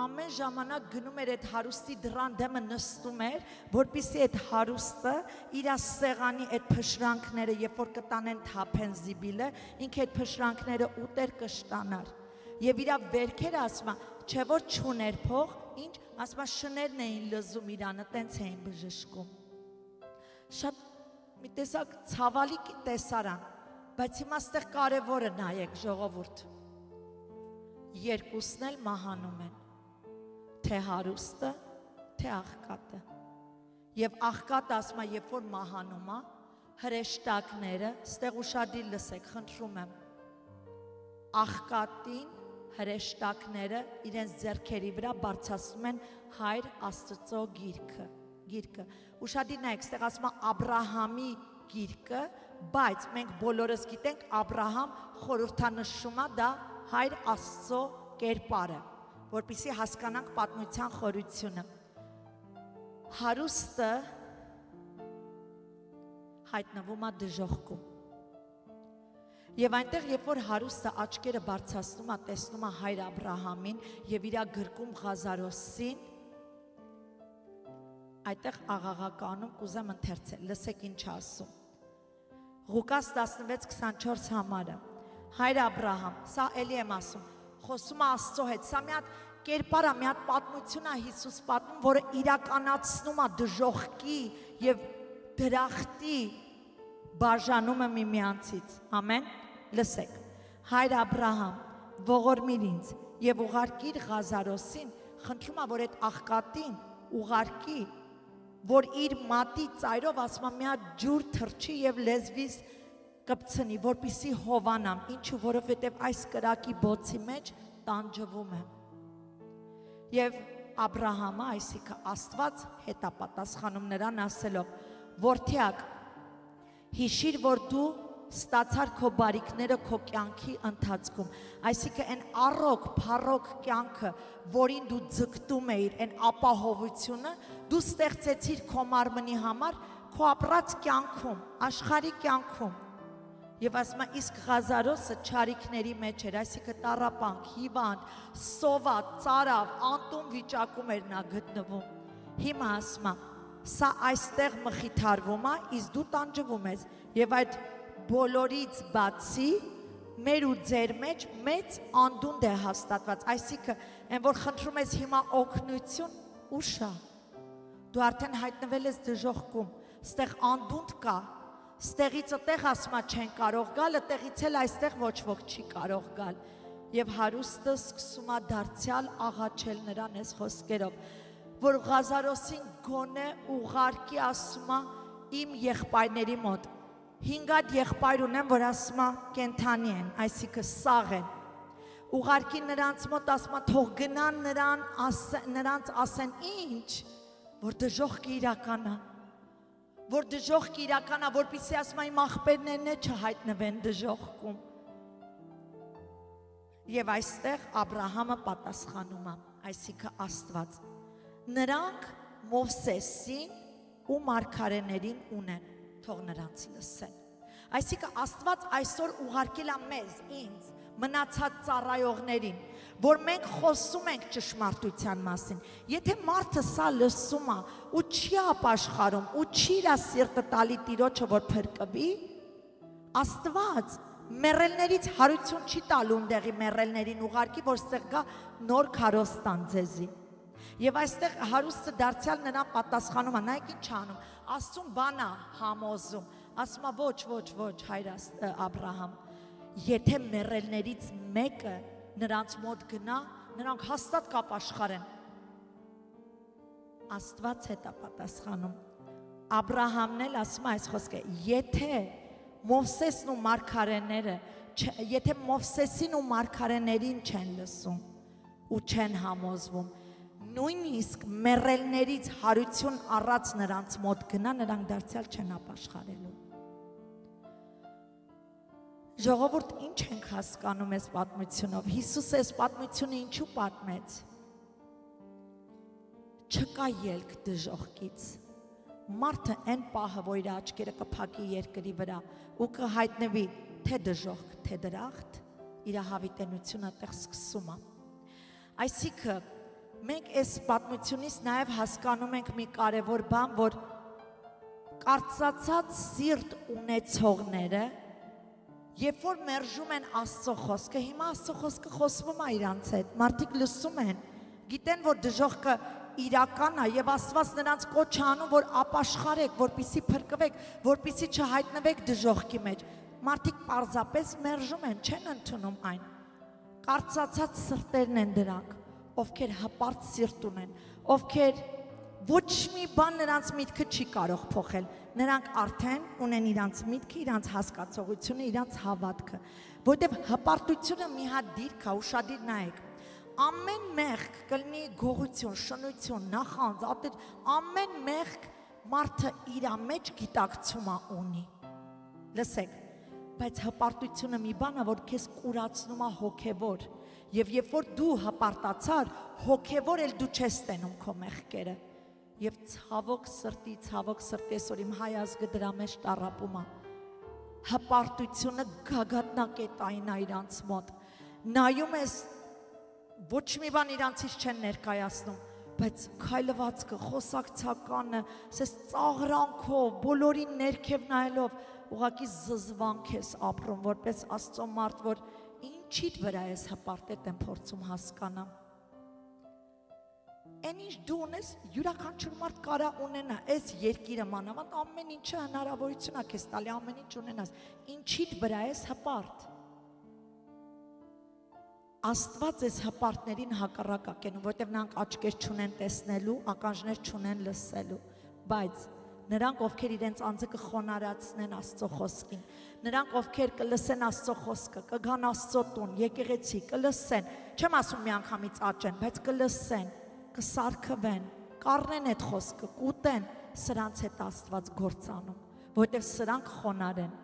ամեն ժամանակ գնում էր այդ հարուստի դռան դեմը նստում էր, որպեսզի այդ հարուստը իր սեղանի այդ փշրանքները, երբ որ կտանեն թափեն զիբիլը, ինքը այդ փշրանքները ուտեր կշտանար։ Եվ իր վերքերը ասում չէ որ չուներ փող, ինչ, ասում շներն էին լզում իրանը, տենց էին բժշկում։ Շատ մի տեսակ ցավալի տեսարան, բայց հիմա այստեղ կարևորը նայեք ժողովուրդ։ Երկուսն էլ մահանում են, թե հարուստը, թե աղքատը։ Եվ աղքատը ասում է, երբ որ մահանում է, հրեշտակները, ստեղ ուշադիր լսեք, խնդրում եմ, աղքատին հրեշտակները իրենց ձեռքերի վրա բարձրացնում են Հայր Աստծո գիրկը։ Ուշադիր նայեք, ստեղ ասում է Աբրահամի գիրկը, բայց մենք բոլորս գիտենք Աբրահամ խորհրդանշում է դա Հայր Աստծո կերպարը, որպեսզի հասկանանք պատմության խորությունը։ Հարուստը հայտնվում է դժոխքում։ Եվ այնտեղ, երբ որ հարուստը աչքերը բարձրացնում է, տեսնում է Հայր Աբրահամին եւ իր գրկում Ղազարոսին, այդտեղ աղաղականում կուզեմ ընթերցել, լսեք ինչ ասում։ Ղուկաս 16:24 համարը։ Հայր Աբրահամ, սա էլի եմ ասում, խոսում է Աստծո հետ, սա մի հատ կերպար է, մի հատ պատմություն է Հիսուս պատմում, որը իրականացնում է դժոխքի եւ դրախտի բաժանումը միմյանցից, ամեն, լսեք, Հայր Աբրահամ, ողորմիր ինձ եւ ուղարկիր Ղազարոսին, խնդրում է, որ այդ աղքատին ուղարկի, որ իր մատի ծայրով ասում է մի հատ ջուր թրջի եւ լեզվիս կպցնի, որպեսզի հովանամ, ինչու, որովհետև այս կրակի բոցի մեջ տանջվում եմ։ Եվ Աբրահամը, այսինքն Աստված հետապատասխանում նրան ասելով, որդյակ, հիշիր, որ դու ստացար քո բարիքները քո կյանքի ընթացքում, այսինքն այն առոք, փառոք կյանքը, որին դու ձգտում էիր, այն ապահովությունը, դու ստեղծեցիր քո մարմնի համար, քո ապրած կյանքում, աշխարհի կյանքում։ Եվ ասում է, իսկ Ղազարոսը չարիքների մեջ էր, այսինքն տառապանք, հիվանդ, սոված, ծարավ, անտուն վիճակում էր նա գտնվում։ Հիմա ասում է, սա այստեղ մխիթարվում է, իսկ դու տանջվում ես, եւ այդ բոլորից բացի մեր ու ձեր մեջ մեծ անդունդ է հաստատված, այսինքն այն որ խնդրում ես հիմա օգնություն, ուշ է։ Դու արդեն հայտնվել ես դժոխքում, ստեղ անդունդ կա, ստեղից այդտեղ ասում է չեն կարող գալ, այդտեղից էլ այստեղ ոչ ոք չի կարող գալ։ Եվ հարուստը սկսում է դարձյալ աղաչել նրան այս խոսքերով, որ Ղազարոսին գոնե ուղարկի, ասում է իմ եղբայրների մոտ։ 5 հատ եղբայր ունեմ, որ ասում է կենթանի են, այսինքն սաղ են։ Ուղարկի նրանց մոտ, ասում է թող գնան նրանց ասեն ինչ, որ դժոխքը իրական է, որ դժոխքը իրական է, որպեսզի ասում է իմ աղբերներն է չհայտնվեն դժոխքում։ Եվ այստեղ Աբրահամը պատասխանում է, այսինքն Աստված։ Նրանք Մովսեսին ու մարգարեներին ունեն, թող նրանց լսեն։ Այսինքն Աստված այսօր ուղարկել է մեզ, ինձ, մնացած ծառայողներին, որ մենք խոսում ենք ճշմարտության մասին։ Եթե մարդը սա լսում է ու չի ապաշխարում ու չի իր սիրտը տալի Տիրոջը, որ փրկվի, Աստված մեռելներից հարություն չի տալու ընդեղի մեռելներին ուղարկի, որ ստեղ գա նոր քարոստան ձեզի։ Եվ այստեղ հարուստը դարձյալ նրան պատասխանում է, նայեք ինչ անում, Աստծուն բան է համոզում, ասում է ոչ, Հայր Աբրահամ, եթե մեռելներից մեկը նրանց մոտ գնա, նրանք հաստատ կապաշխարեն։ Աստված հետ է պատասխանում։ Աբրահամն էլ ասում է այս խոսքը, եթե Մովսեսն ու մարգարեները, եթե Մովսեսին ու մարգարեներին չեն լսում ու չեն համոզվում, նույնիսկ մեռելներից հարություն առած նրանց մոտ գնա, նրանք դարձյալ չեն ապաշխարելու։ Ժողովուրդ, ինչ ենք հասկանում այս պատմությունով։ Հիսուսը այս պատմությունը ինչու պատմեց։ Չկա ելք դժոխքից։ Մարդը այն պահը, որ իր աչքերը կփակի երկրի վրա ու կհայտնվի թե դժոխք, թե դրախտ, իր հավիտենությունը տեղ սկսում է։ Այսինքն մենք այս պատմությունից նաև հասկանում ենք մի կարևոր բան, որ կարծացած սիրտ ունեցողները, երբ որ մերժում են Աստծո խոսքը, հիմա Աստծո խոսքը խոսվում է իրանց հետ, մարդիկ լսում են, գիտեն, որ դժոխքը իրական է եւ Աստված նրանց կոչ է անում, որ ապաշխարեք, որպեսզի փրկվեք, որպեսզի չհայտնվեք դժոխքի մեջ։ Մարդիկ պարզապես մերժում են, չեն ընդունում այն։ Կարծացած սրտերն են դրանք, ովքեր հպարտ սիրտ ունեն, ովքեր ոչ մի բան նրանց միտքը չի կարող փոխել։ Նրանք արդեն ունեն իրանց միտքը, իրանց հասկացողությունը, իրանց հավատքը, որտեղ հպարտությունը մի հատ դիրք է, ուշադիր նայեք։ Ամեն մեղք կլինի գողություն, շնություն, նախանձ, ամեն մեղք մարդը իր մեջ գիտակցում ունի։ Լսեք, բայց հպարտությունը մի բան է, որ քեզ կուրացնում է հոգևոր, եւ երբ որ դու հպարտացար, հոգևոր էլ դու չես տենում քո մեղքերը։ Եվ ցավոք սրտի, այսօր իմ հայ ազգը դրա մեջ տառապում է։ Հպարտությունը գագաթնակետային է իրանց մոտ։ Նայում ես, ոչ մի բան իրանցից չեն ներկայացնում, բայց քայլվածքը, խոսակցականը, ասես ծաղրանքով, բոլորին ներքև նայելով, ուղղակի զզվանք ես ապրում, որպես Աստծո մարդ, որ ինչիդ վրա ես հպարտետ եմ փորձում հասկանամ։ Այն ինչ դու ունես, յուրաքանչյուր մարդ կարա ունենա, այս երկիրը մանավանդ ամեն ինչը հնարավորություն է քեզ տալի, ամեն ինչ ունենաս, ինչիդ վրա ես հպարտ։ Աստված այս հպարտներին հակառակ է կենում, որտեղ նրանք աչքեր չունեն տեսնելու, ականջներ չունեն լսելու, բայց նրանք, ովքեր իրենց անձը կխոնարհացնեն Աստծո խոսքին, նրանք, ովքեր կլսեն Աստծո խոսքը, կգան Աստծո տուն, եկեղեցի, կլսեն, չեմ ասում մի անգամից աճեն, բայց կլսեն, կսարքվեն, կառնեն այդ խոսքը, կուտեն, սրանց հետ Աստված գործ անում, որտեղ սրանք խոնարհ են։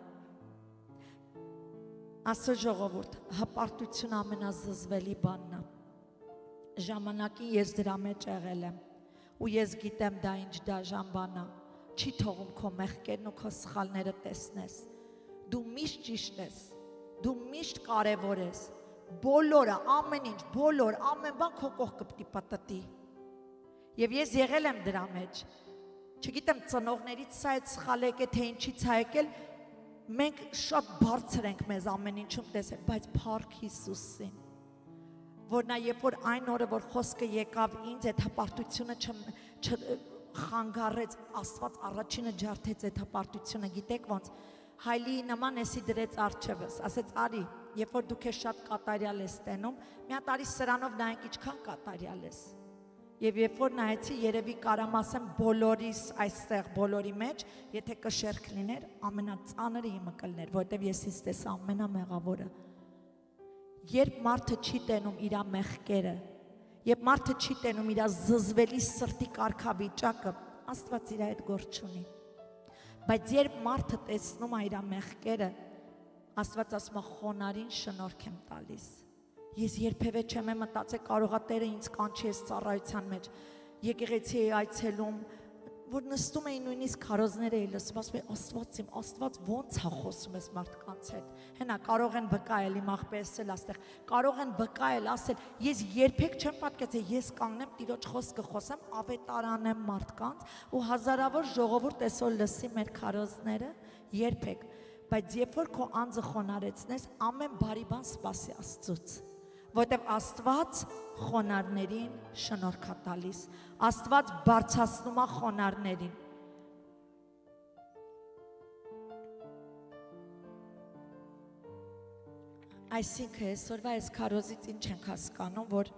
Աստծո ժողովուրդ, հպարտությունը ամենազզվելի բանն է։ Ժամանակին ես դրա մեջ եղել եմ, ու ես գիտեմ դա ինչ դաժան բան է, չի թողում քո մեղքերն ու քո սխալները տեսնես։ Դու միշտ ճիշտ ես, դու միշտ կարևոր ես, բոլորը, ամեն ինչ, ամեն բան քո կողքը պիտի պատտի։ Եվ ես եղել եմ դրա մեջ, չգիտեմ ծնողներից սա այդ սխալ եկել, թե ինչից է եկել, մենք շատ բարձր ենք մեզ ամեն ինչում տեսել, բայց փառք Հիսուսին, որ նա երբ որ այն օրը, որ խոսքը եկավ ինձ, այդ հպարտությունը չխանգարեց, Աստված առաջինը ջարդեց այդ հպարտությունը, գիտեք ոնց, հայլի նման էսի դրեց արջևս, ասեց արի, երբ որ դու քեզ շատ կատարյալ ես տենում, մի հատ արի սրանով նայենք ինչքան կատարյալ ես։ Եվ երբ որ նայեցի, երևի կարամ ասեմ բոլորիս այստեղ, բոլորի մեջ, եթե կշերք լիներ, ամենածանրը իմը կլներ, որտեվ ես ինձ տեսա ամենամեղավորը։ Երբ մարդը չի տենում իր մեղքերը, երբ մարդը չի տենում իր զզվելի սրտի կարգավիճակը, Աստված իր այդ գործ չունի։ Բայց երբ մարդը տեսնում է իր մեղքերը, Աստված ասում է խոնարհին շնորհք եմ տալիս։ Ես երբևէ չեմ մտածել կարողա Տերը ինձ կանչի այս ծառայության մեջ։ Եկեղեցի էի այցելում, որ նստում էի նույնիսկ քարոզները էի լսում, ասում էի Աստված իմ, Աստված ո՞նց է խոսում այս մարդկանց հետ։ Հենա կարող են վկայել իմ աղբեսել աստեղ, կարող են վկայել, ասել, ես երբեք չեմ պատկերացել, ես կանգնեմ Տիրոջ խոսքը խոսեմ, ավետարանեմ մարդկանց ու հազարավոր ժողովուրդ այսօր լսի մեր քարոզները, երբեք, բայց երբ որ քո անձը խոնարհեցնես, ամեն բարի բան սպասի Աստծուց։ Որտև Աստված խոնարհներին շնորհք է տալիս, Աստված բարձրացնում է խոնարհներին։ Այսինքն այսօրվա այս քարոզից ինչ ենք հասկանում, որ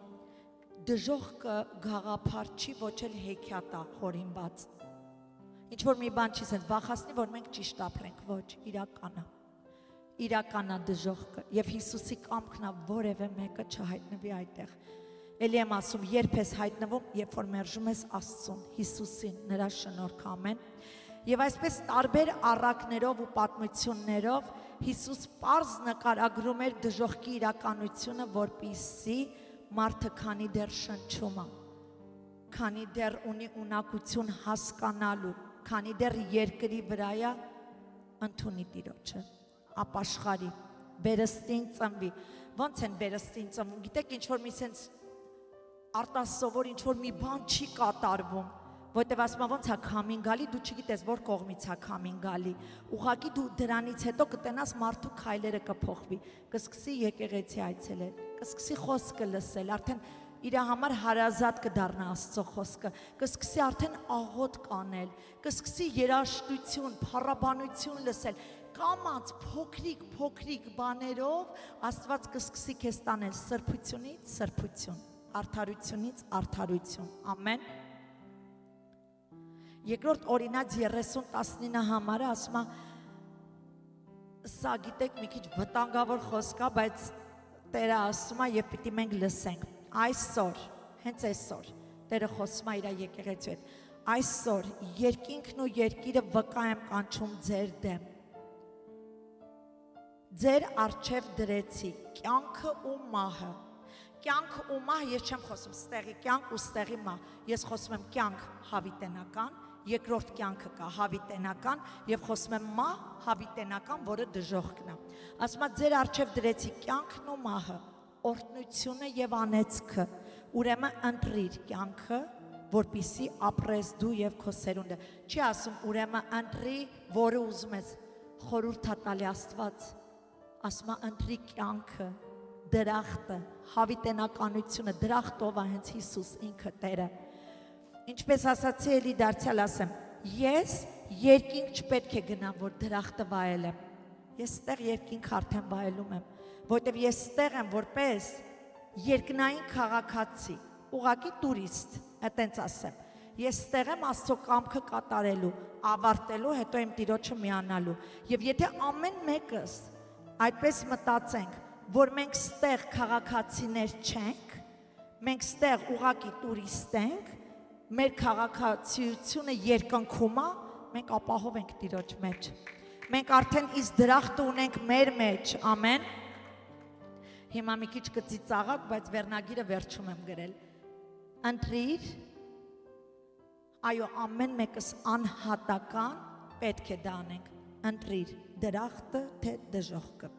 դժոխքը գաղափար չի, ոչ էլ հեքիաթ է հորինված։ Ինչ որ մի բան չի ասել, վախացնի, որ մենք ճիշտ ապրենք, ոչ, իրականա դժոխքը, եւ Հիսուսի կամքն է որևէ մեկը չհայտնվի այդտեղ։ Էլի եմ ասում, երբ ես հայտնվում, երբ որ մերժում ես Աստծուն, Հիսուսին, նրա շնորհքը, ամեն։ Եվ այսպես տարբեր առակներով ու պատմություններով Հիսուս պարզ նկարագրում էր դժոխքի իրականությունը, որպեսզի մարդը քանի դեռ շնչում է, քանի դեռ ունի ունակություն հասկանալու, քանի դեռ երկրի վրա է, ընդունի Տիրոջը, ապաշխարի, բերստին ծնվի։ Ոնց են բերստին ծնվում, գիտեք, ինչ որ մի սենց արտասովոր ինչ որ մի բան չի կատարվում, որտեվ ասում ոնց է քամին գալի, դու չգիտես որ կողմից է քամին գալի, ուղղակի դու դրանից հետո կտենաս մարդու քայլերը կփոխվի, կսկսի եկեղեցի այցելել, կսկսի խոսքը լսել, արդեն իր համար հարազատ կդառնա Աստծո խոսքը, կսկսի արդեն աղոտ կանել, կսկսի երաժշտություն, փառաբանություն լսել, կամած փոքրիկ բաներով Աստված կսկսի քեզ տանել սրբությունից սրբություն, արդարությունից արդարություն, ամեն։ Երկրորդ օրինաց 30:19 համարը ասում է, սա գիտեք մի քիչ վտանգավոր խոսք է, բայց Տերը ասում է եւ պիտի մենք լսենք։ Այսօր, հենց այսօր, Տերը խոսում է իր եկեղեցու հետ։ Այսօր երկինքն ու երկիրը վկա եմ կանչում ձեր դեմ։ Ձեր առջև դրեցի կյանքը ու մահը։ Կյանք ու մահ, ես չեմ խոսում ստեղի կյանք ու ստեղի մահ, ես խոսում եմ կյանք հավիտենական, երկրորդ կյանքը կա հավիտենական եւ խոսում եմ մահ հավիտենական, որը դժոխքն է։ Ասում է ձեր առջև դրեցի կյանքն ու մահը, օրհնությունը եւ անեծքը, ուրեմն ընտրիր կյանքը, որպիսի ապրես դու եւ քո սերունդը։ Չի ասում ուրեմն ընտրի, որը ուզում ես, խորհուրդ է տալի Աստված, ասում է ընտրի կյանքը, դրախտը, հավիտենականությունը, դրախտով է հենց Հիսուս ինքը Տերը։ Ինչպես ասացի էլի դարձյալ ասեմ, ես երկինք չպետք է գնամ, որ դրախտը վայելեմ։ Ես ստեղ երկինք արդեն վայելում եմ, որտեվ ես ստեղ եմ որպես երկնային քաղաքացի, ուղղակի տուրիստ, այտենց ասեմ։ Ես ստեղ եմ Աստծո կամքը կատարելու, ավարտելու, հետո իմ Տիրոջը միանալու։ Եվ եթե ամեն մեկս այդպես մտածենք, որ մենք ստեղ քաղաքացիներ չենք, մենք ստեղ ուղղակի տուրիստ ենք, մեր քաղաքացիությունը երկնքում է, մենք ապահով ենք Տիրոջ մեջ։ Մենք արդեն իսկ դրախտը ունենք մեր մեջ, ամեն։ Հիմա մի քիչ կծիծաղակ, բայց վերնագիրը վերջում եմ գրել։ Ընտրիր, այո, ամեն մեկս անհատական պետք է դա անենք, ընտրիր դրախտը, թե դժոխքը։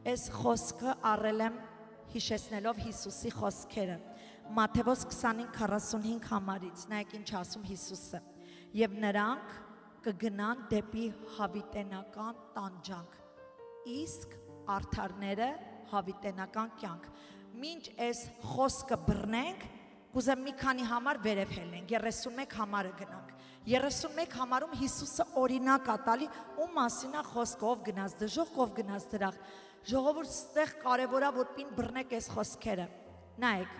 Այս խոսքը առել եմ հիշեցնելով Հիսուսի խոսքերը, Մատթեոս 25:45 համարից, նայեք ինչ ասում Հիսուսը, եւ նրանք կգնան դեպի հավիտենական տանջանք, իսկ արդարները հավիտենական կյանք։ Մինչ այս խոսքը բռնենք, կուզեմ մի քանի համար վերև հելնենք, 31 համարը գնանք։ 31 համարում Հիսուսը օրինակ է տալի, ում մասին է խոսքը, ով գնաց դժոխք, ով գնաց դրախտ։ Ժողովուրդ, ստեղ կարևոր է, որ պին բռնեք այս խոսքերը։ Նայեք,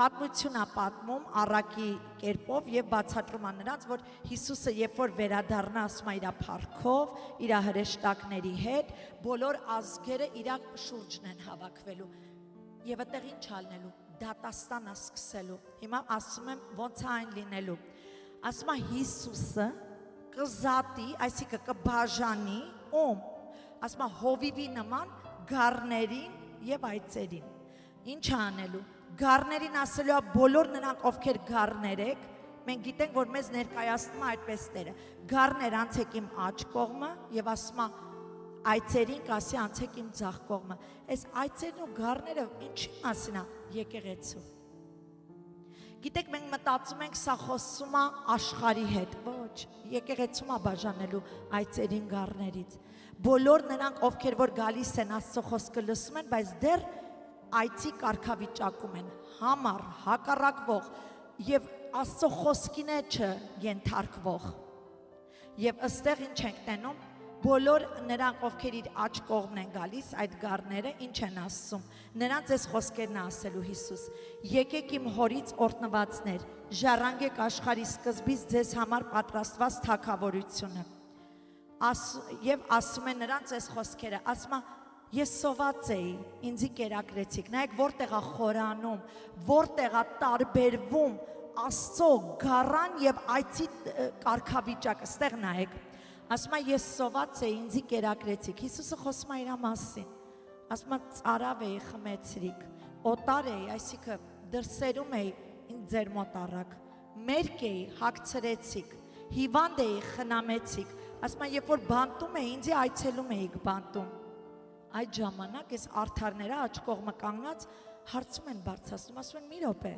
պատմություն է պատմում առակի կերպով եւ բացատրում է նրանց, որ Հիսուսը երբ որ վերադառնա, ասում է իր փառքով, իր հրեշտակների հետ, բոլոր ազգերը իր շուրջն են հավաքվելու։ Եվ այդտեղ ինչ ալնելու, դատաստան է սկսելու։ Հիմա ասում եմ ոնց է այն լինելու։ Ասում է Հիսուսը կզատի, այսինքն կբաժանի ում, ասում է հովիվի նման գառներին եւ այծերին։ Ինչ է անելու։ Գառներին ասելու է բոլոր նրանք, ովքեր գառներ եք, մենք գիտենք, որ մեզ ներկայացնում է այդպես Տերը։ Գառներ անցեք իմ աջ կողմը եւ ասում է այծերին կասի անցեք իմ ձախ կողմը։ Այս այծերն ու գառները ինչի մասին է եկեղեցու։ Գիտեք, մենք մտածում ենք սա խոսում է աշխարհի հետ, ոչ, եկեղեցում է բաժանելու այծերին գառներից։ Բոլոր նրանք, ովքեր որ գալիս են Աստծո խոսքը լսում են, բայց դեռ այծի կարգավիճակում են, համառ, հակառակվող եւ Աստծո խոսքին է չենթարկվող։ Եվ ըստեղ ինչ ենք տենում, բոլոր նրանք, ովքեր իր աջ կողմն են գալիս, այդ գառները, ինչ են ասում։ Նրանց այս խոսքերն է ասելու Հիսուս. եկեք իմ հորից օրհնվածներ, ժառանգեք աշխարհի սկզբից ձեզ համար պատրաստված թագավորությունը։ Եվ ասում է նրանց այս խոսքերը, ասում է, ես սոված էի, ինձի կերակրեցիք, նայեք որտեղ է խորանում, որտեղ է տարբերվում Աստծո գառան եւ այցի կարգավիճակը, ստեղ նայեք, ասում է ես սոված էի, ինձի կերակրեցիք, Հիսուսը խոսում է իր մասին, ասում է ծարավ էի, խմեցրիք, օտար էի, այսինքն դրսերում էի, ինձ ձեր մոտ առաք, մերկ էի, հագցրեցիք, հիվանդ էի, խնամեցիք, ասում է երբ որ բանտում էի, ինձի այցելում էիք բանտում, այդ ժամանակ այս արդարները աջ կողմը կանգնած հարցում են բարձրացնում, ասում են մի րոպե,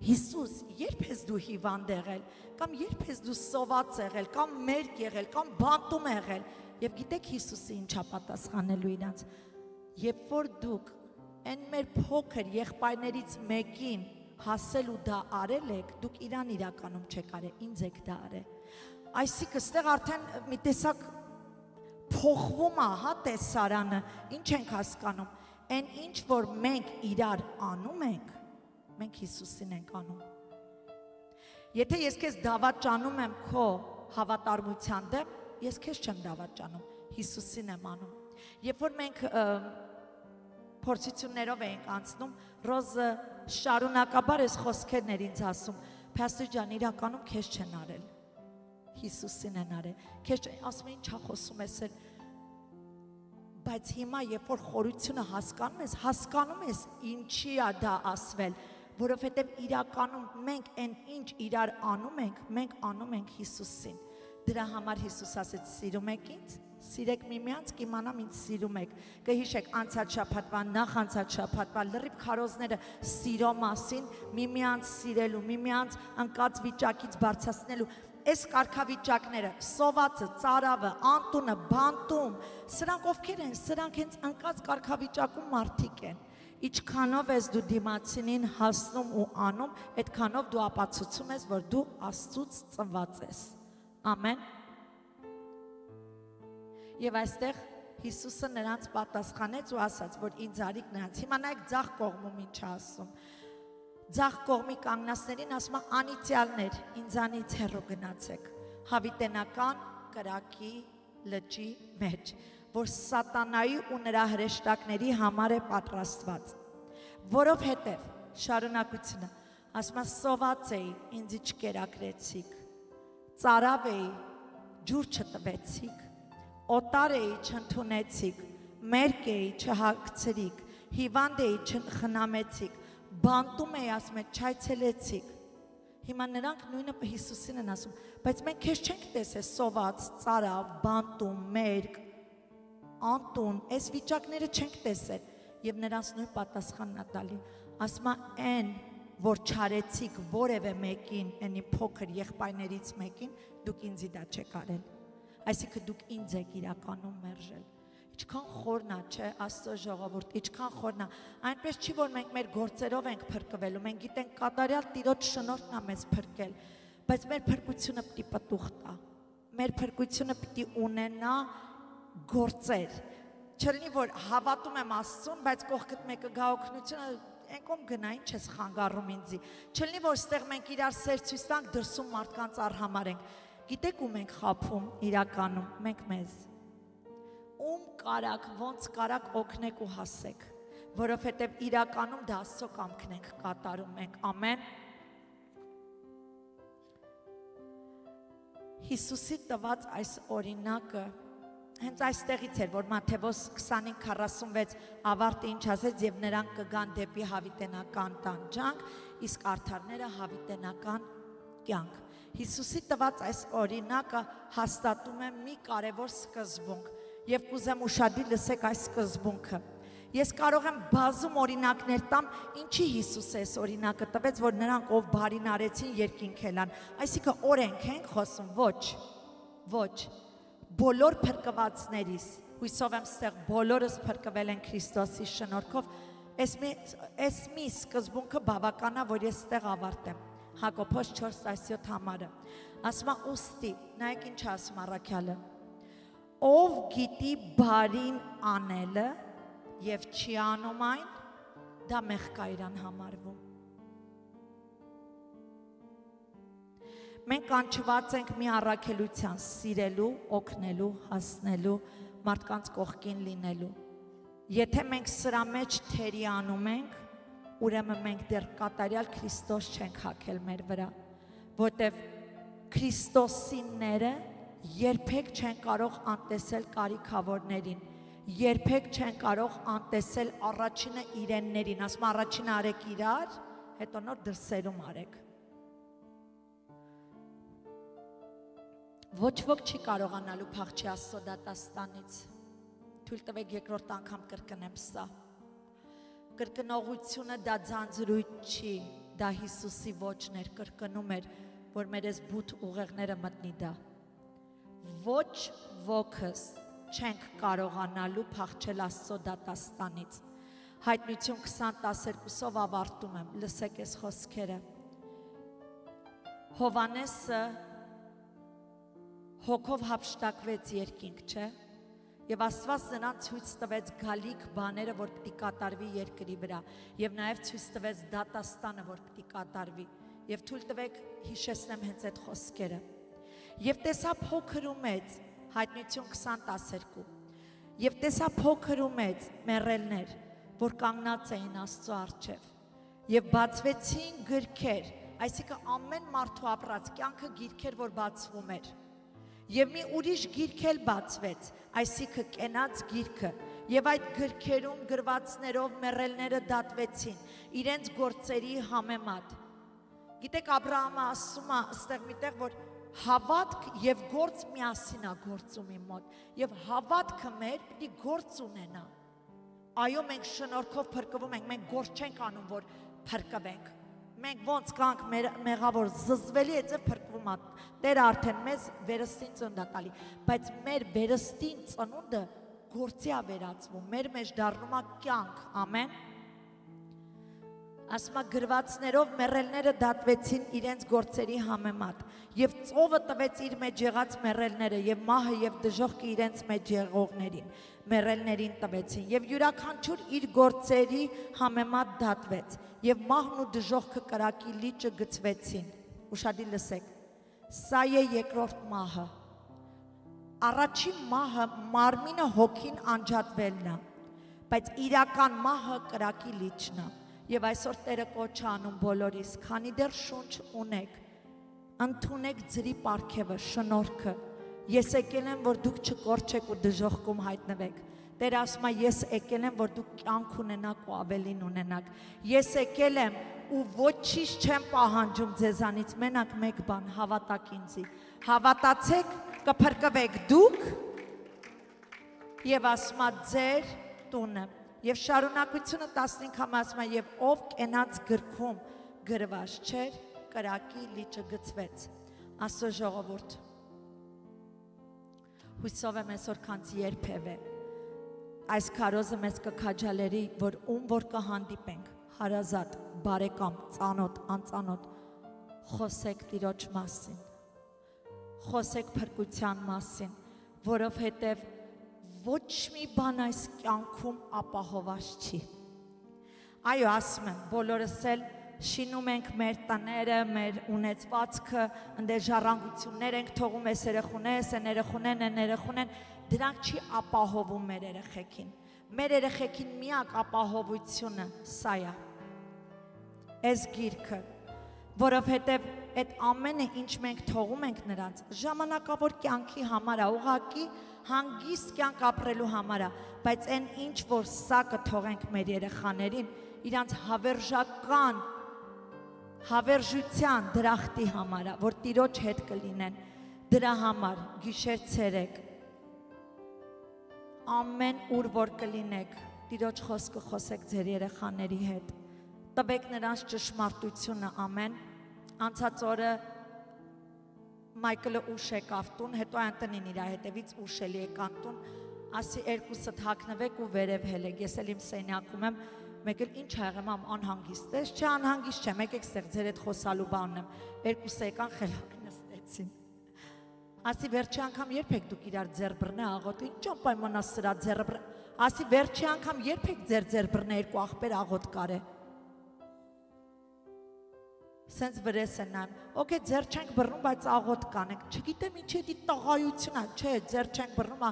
Հիսուս, երբ ես դու հիվանդ եղել, կամ երբ ես դու սոված եղել, կամ մերկ եղել, կամ բանտում եղել, եւ գիտեք Հիսուսը ինչա պատասխանելու իրանց, երբ որ դուք այն մեր փոքր եղբայրներից մեկին հասել ու դա արել եք, դուք իրան իրականում չեք արել, ինձ եք դա արել։ Այսինքն, ստեղ արդեն մի տեսակ փոխվում է, հա, տեսարանը, ինչ ենք հասկանում, այն ինչ որ մենք իրար անում ենք, մենք Հիսուսին ենք անում։ Եթե ես քեզ դավաճանում եմ քո հավատարմության դեմ, ես քեզ չեմ դավաճանում, Հիսուսին եմ անում։ Երբ որ մենք փորձություններով ենք անցնում, Ռոզը շարունակաբար այս խոսքերն էր ինձ ասում, Փաստոր ջան, իրականում քեզ չեն արել, Հիսուսին են արել, քեզ ասում են ինչա խոսում ես, բայց հիմա երբ որ խորությունը հասկանում ես ինչի է դա ասվել, որովհետև իրականում մենք այն ինչ իրար անում ենք, մենք անում ենք Հիսուսին։ Դրա համար Հիսուս ասեց, սիրում եք ինձ, սիրեք միմյանց, կիմանամ ինձ սիրում եք։ Կհիշեք անցած շաբաթվա, նախանցած շաբաթվա լրիվ քարոզները սիրո մասին, միմյանց սիրելու, միմյանց անկած վիճակից բարձրացնելու, այս կարգավիճակները, սովածը, ծարավը, անտունը, բանտում, սրանք ովքեր են, սրանք հենց անկած կարգավիճակում մարդիկ են։ Ինչքանով ես դու դիմացինին հասնում ու անում, այդքանով դու ապացուցում ես, որ դու Աստծուց ծնված ես։ Ամեն։ Եվ այստեղ Հիսուսը նրանց պատասխանեց ու ասաց, որ ինձ արիք նրանց։ Հիմա նայեք ձախ կողմում ինչ ասում։ Ձախ կողմի կանգնածներին ասում է անիծյալներ, ինձանից հեռու գնացեք, հավիտենական կրակի լճի մեջ, որ սատանայի ու նրա հրեշտակների համար է պատրաստված, որովհետև շարունակությունը ասում է սոված էի, ինձ չկերակրեցիք, ծարավ էի, ջուր չտվեցիք, օտար էի, չընդունեցիք, մերկ էի, չհագցրիք, հիվանդ էի, չխնամեցիք, բանտում էի, ասում է, չայցելեցիք։ Հիմա նրանք նույնը Հիսուսին են ասում, բայց մենք քեզ չենք տեսել սոված, ծարավ, բանտում, մերկ, անտուն, այս վիճակները չենք տեսել, եւ նրանց նույն պատասխանն է տալի, ասում է, այն, որ չարեցիք որևէ մեկին, այնի փոքր եղբայրներից մեկին, դուք ինձի դա չեք արել, այսինքն դուք ինձ եք իրականում մերժել։ Ինչքան խորն է, չէ, Աստծո ժողովուրդ, ինչքան խորն է, այնպես չի, որ մենք մեր գործերով ենք փրկվելու, մենք գիտենք կատարյալ Տիրոջ շնորհքն է մեզ փրկել, բայց մեր փրկությունը պիտի պտուղ տա, մեր փրկությունը պիտի ունենա գործեր, չլինի, որ հավատում եմ Աստծուն, բայց կողքդ մեկը գա օգնությունը, ենքոմ գնա, ինչ ես խանգարում ինձի, չլինի, որ ստեղ մենք իրար սեր ցույց տանք, դրսում մարդկանց արհամարենք, գիտեք ում ենք խաբում իրականում, մենք մեզ, ում կարակ, ոնց կարակ օգնեք ու հասեք, որովհետև իրականում դա Աստծո կամքն ենք կատարում ենք, ամեն։ Հիսուսի տված այս օրինակը հենց այստեղից էր, որ Մատթեոս 25:46 ավարտը ինչ ասեց, եւ նրանք կգան դեպի հավիտենական տանջանք, իսկ արդարները հավիտենական կյանք։ Հիսուսի տված այս օրինակը հաստատում է մի կարևոր սկզբունք, եւ կուզեմ ուշադիր լսեք այս սկզբունքը։ Ես կարող եմ բազում օրինակներ տամ, ինչի Հիսուսը այս օրինակը տվեց, որ նրանք ով բարին արեցին երկինք ելան, այսինքն օրենք ենք խոսում, ոչ, բոլոր փրկվածներիս, հույսով եմ ստեղ բոլորս փրկվել են Քրիստոսի շնորհքով, այս մի սկզբունքը բավական է, որ ես ստեղ ավարտեմ, Հակոբոս 4:17 համարը, ասում է ուստի, նայեք ինչ ասում առաքյալը, ով գիտի բարին անելը եւ չի անում այն, դա մեղքայրան համարվում։ Մենք կանչված ենք մի առաքելության սիրելու, օգնելու, հասնելու, մարդկանց կողքին լինելու։ Եթե մենք սրա մեջ թերի անում ենք, ուրեմն մենք դեռ կատարյալ Քրիստոս չենք հագել մեր վրա, որտեղ Քրիստոսինները երբեք չեն կարող անտեսել կարիքավորներին, երբեք չեն կարող անտեսել առաջինը իրեններին, ասում առաջինը արեք իրար, հետո նոր դրսերում արեք։ Ոչ ոք չի կարողանալու փախչի Աստծո դատաստանից։ Թույլ տվեք երկրորդ անգամ կրկնեմ սա։ Կրկնողությունը դա ձանձրույթ չի, դա Հիսուսի ոճն էր, կրկնում էր, որ մեր այս բութ ուղեղները մտնի դա։ Ոչ ոքս չենք կարողանալու փախչել Աստծո դատաստանից։ Հայտնություն 20:12-ով ավարտում եմ, լսեք այս խոսքերը։ Հովանեսը հոգով հափշտակվեց երկինք, չէ՞։ Եվ Աստված նրան ցույց տվեց գալիք բաները, որ պիտի կատարվի երկրի վրա, եւ նաեւ ցույց տվեց դատաստանը, որ պիտի կատարվի։ Եվ թույլ տվեք հիշեցնեմ հենց այդ խոսքերը։ Եվ տեսա փոքր ու մեծ, Հայտնություն 20:12։ Եվ տեսա փոքր ու մեծ մեռելներ, որ կանգնած էին Աստծո առջև, եւ բացվեցին գրքեր, այսինքն ամեն մարդու ապրած կյանքը գիրքեր, որ բացվում էր։ Եվ մի ուրիշ գիրք էլ բացվեց, այսինքն կենաց գիրքը, եւ այդ գրքերում գրվածներով մեռելները դատվեցին իրենց գործերի համեմատ։ Գիտեք, Աբրահամը ասում է այստեղ միտեղ, որ հավատք եւ գործ միասին է գործում իմ մոտ, եւ հավատքը մեր պիտի գործ ունենա։ Այո, մենք շնորհքով փրկվում ենք, մենք գործ չենք անում, որ փրկվենք։ Մենք ոնց կանք մեղավոր զզվելի է ձև փրկվում է, Տերը արդեն մեզ վերստին ծնունդ է տալի, բայց մեր վերստին ծնունդը գործի է վերածվում, մեր մեջ դառնում է կյանք, ամեն։ Ասում է գրվածներով մեռելները դատվեցին իրենց գործերի համեմատ, եւ ծովը տվեց իր մեջ եղած մեռելները, եւ մահը եւ դժոխքը իրենց մեջ եղողներին, մեռելներին տվեցին, եւ յուրաքանչյուր իր գործերի համեմատ դատվեց, եւ մահն ու դժոխքը կրակի լիճը գցվեցին։ Ուշադիր լսեք, սա է երկրորդ մահը։ Առաջին մահը մարմինը հոգին անջատվելն է, բայց իրական մահը կրակի լիճն է։ Եվ այսօր Տերը կոչ անում բոլորիս, քանի դեռ շունչ ունեք, ընդունեք ձրի պարգևը, շնորհքը։ Ես եկել եմ, որ դուք չկորչեք ու դժոխքում հայտնվեք։ Տերը ասում է, ես եկել եմ, որ դուք կյանք ունենաք ու ավելին ունենաք։ Ես եկել եմ ու ոչինչ չեմ պահանջում ձեզանից, մենակ մեկ բան, հավատաք ինձի։ Հավատացեք, կփրկվեք դուք եւ ասում է ձեր տունը։ Եվ շարունակությունը 15-ամ ասում է, եւ ով կենաց գրքում գրված չէր, կրակի լիճը գցվեց։ Աստծո ժողովուրդ, հույսով եմ այսօր քանց երբևէ այս քարոզը մեզ կքաջալերի, որ որ կհանդիպենք, հարազատ, բարեկամ, ծանոթ, անծանոթ, խոսեք Տիրոջ մասին, խոսեք փրկության մասին, որովհետև ոչ մի բան այս կյանքում ապահովված չի։ Այո, ասում եմ, բոլորս էլ շինում ենք մեր տները, մեր ունեցվածքը, ընդ ժառանգություններ ենք թողում, այս երեխունեն, դրանք չի ապահովում մեր երեխեքին։ Մեր երեխեքին միակ ապահովությունը սա է, այս գիրքը, որովհետև այդ ամենը, ինչ մենք թողում ենք նրանց, ժամանակավոր կյանքի համար է, ուղղակի հանգիստ կյանք ապրելու համար է, բայց այն ինչ որ սա կթողենք մեր երեխաներին, իրանց հավերժական հավերժության դրախտի համար է, որ Տիրոջ հետ կլինեն, դրա համար գիշեր ցերեկ ամեն ուր որ կլինեք, Տիրոջ խոսքը խոսեք ձեր երեխաների հետ, տվեք նրանց ճշմարտությունը, ամեն։ Անցած օրը Մայքլը ուշ եկավ տուն, հետո այն տնին իր հետևից ուշ էլի եկան տուն, ասի երկուսդ հագնվեք ու վերև հելեք, ես էլ իմ սենյակում եմ, մեկ էլ ինչ աղեմ ամ անհանգիստ ես, չէ անհանգիստ չեմ, եկեք ստեղ ձեր հետ խոսալու բանն եմ, երկուսը եկան խելոք նստեցին, Ասի վերջի անգամ երբ եք դուք իրար ձեռ բռնե աղոտ, ինչո՞ն պայմանա սրա ձեռը բռնե։ Ասի վերջի անգամ երբ եք ձեր բռնե երկու աղբեր աղոտ կարե։ Սենց վրես են նայում, օքեյ ձեռ չենք բռնում, բայց աղոտ կանենք, չգիտեմ ինչի դի տղայություն է, չէ, ձեռ չենք բռնում,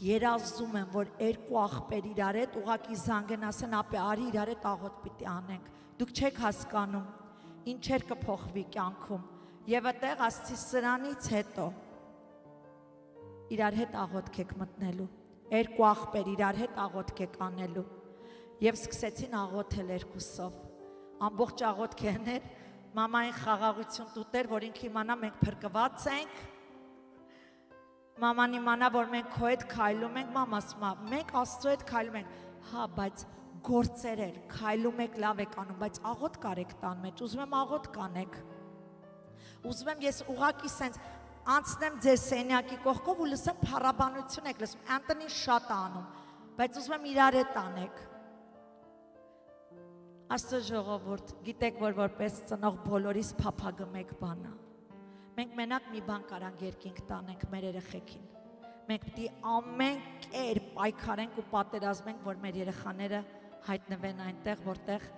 երազում եմ, որ երկու աղբեր իրար հետ ուղակի զանգեն ասեն, ապե արի իրար հետ աղոտ պիտի անենք, դուք չեք հասկանում, ինչեր կփոխվի կյանքում, եւ այդտեղ ասցի սրանից հետո իրար հետ աղոտ եք մտնելու, երկու աղբեր իրար հետ աղոտ եք անելու, եւ սկսեցին աղոթել երկուսով, ամբողջ աղոտ կեներ, մամային խաղաղություն տուտեր, որ ինքը իմանա մենք փրկված ենք, մաման իմանա, որ մենք քո հետ քայլում ենք, մամաս, մենք Աստծո հետ քայլում ենք, հա, բայց գործեր էր, քայլում եք, լավ եք անում, բայց աղոտ կարեք տան մեջ, ուզում եմ աղոտ կանեք, ուզում եմ ես ուղակի սենց անցնեմ ձեր սենյակի կողքով ու լսեմ փառաբանություն եք լսում, Անտոնին շատ է անում, բայց ուզում եմ իրար հետ անեք, Աստծո ժողովուրդ, գիտեք, որ որպես ծնող բոլորիս փափագը մեկ բան է, մենք մենակ մի բան կարանք երկինք տանենք մեր երեխեքին, մենք պիտի ամեն կերպ պայքարենք ու պատերազմենք, որ մեր երեխաները հայտնվեն այնտեղ, որտեղ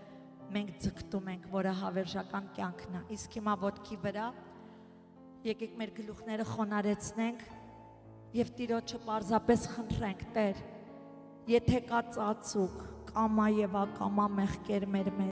մենք ձգտում ենք, որը հավերժական կյանքն է, իսկ հիմա ոտքի վրա եկեք մեր գլուխները խոնարեցնենք եւ Տիրոջը պարզապես խնդրենք, Տեր, եթե կա ծածուկ, կամա եւ ակամա մեղքեր մեր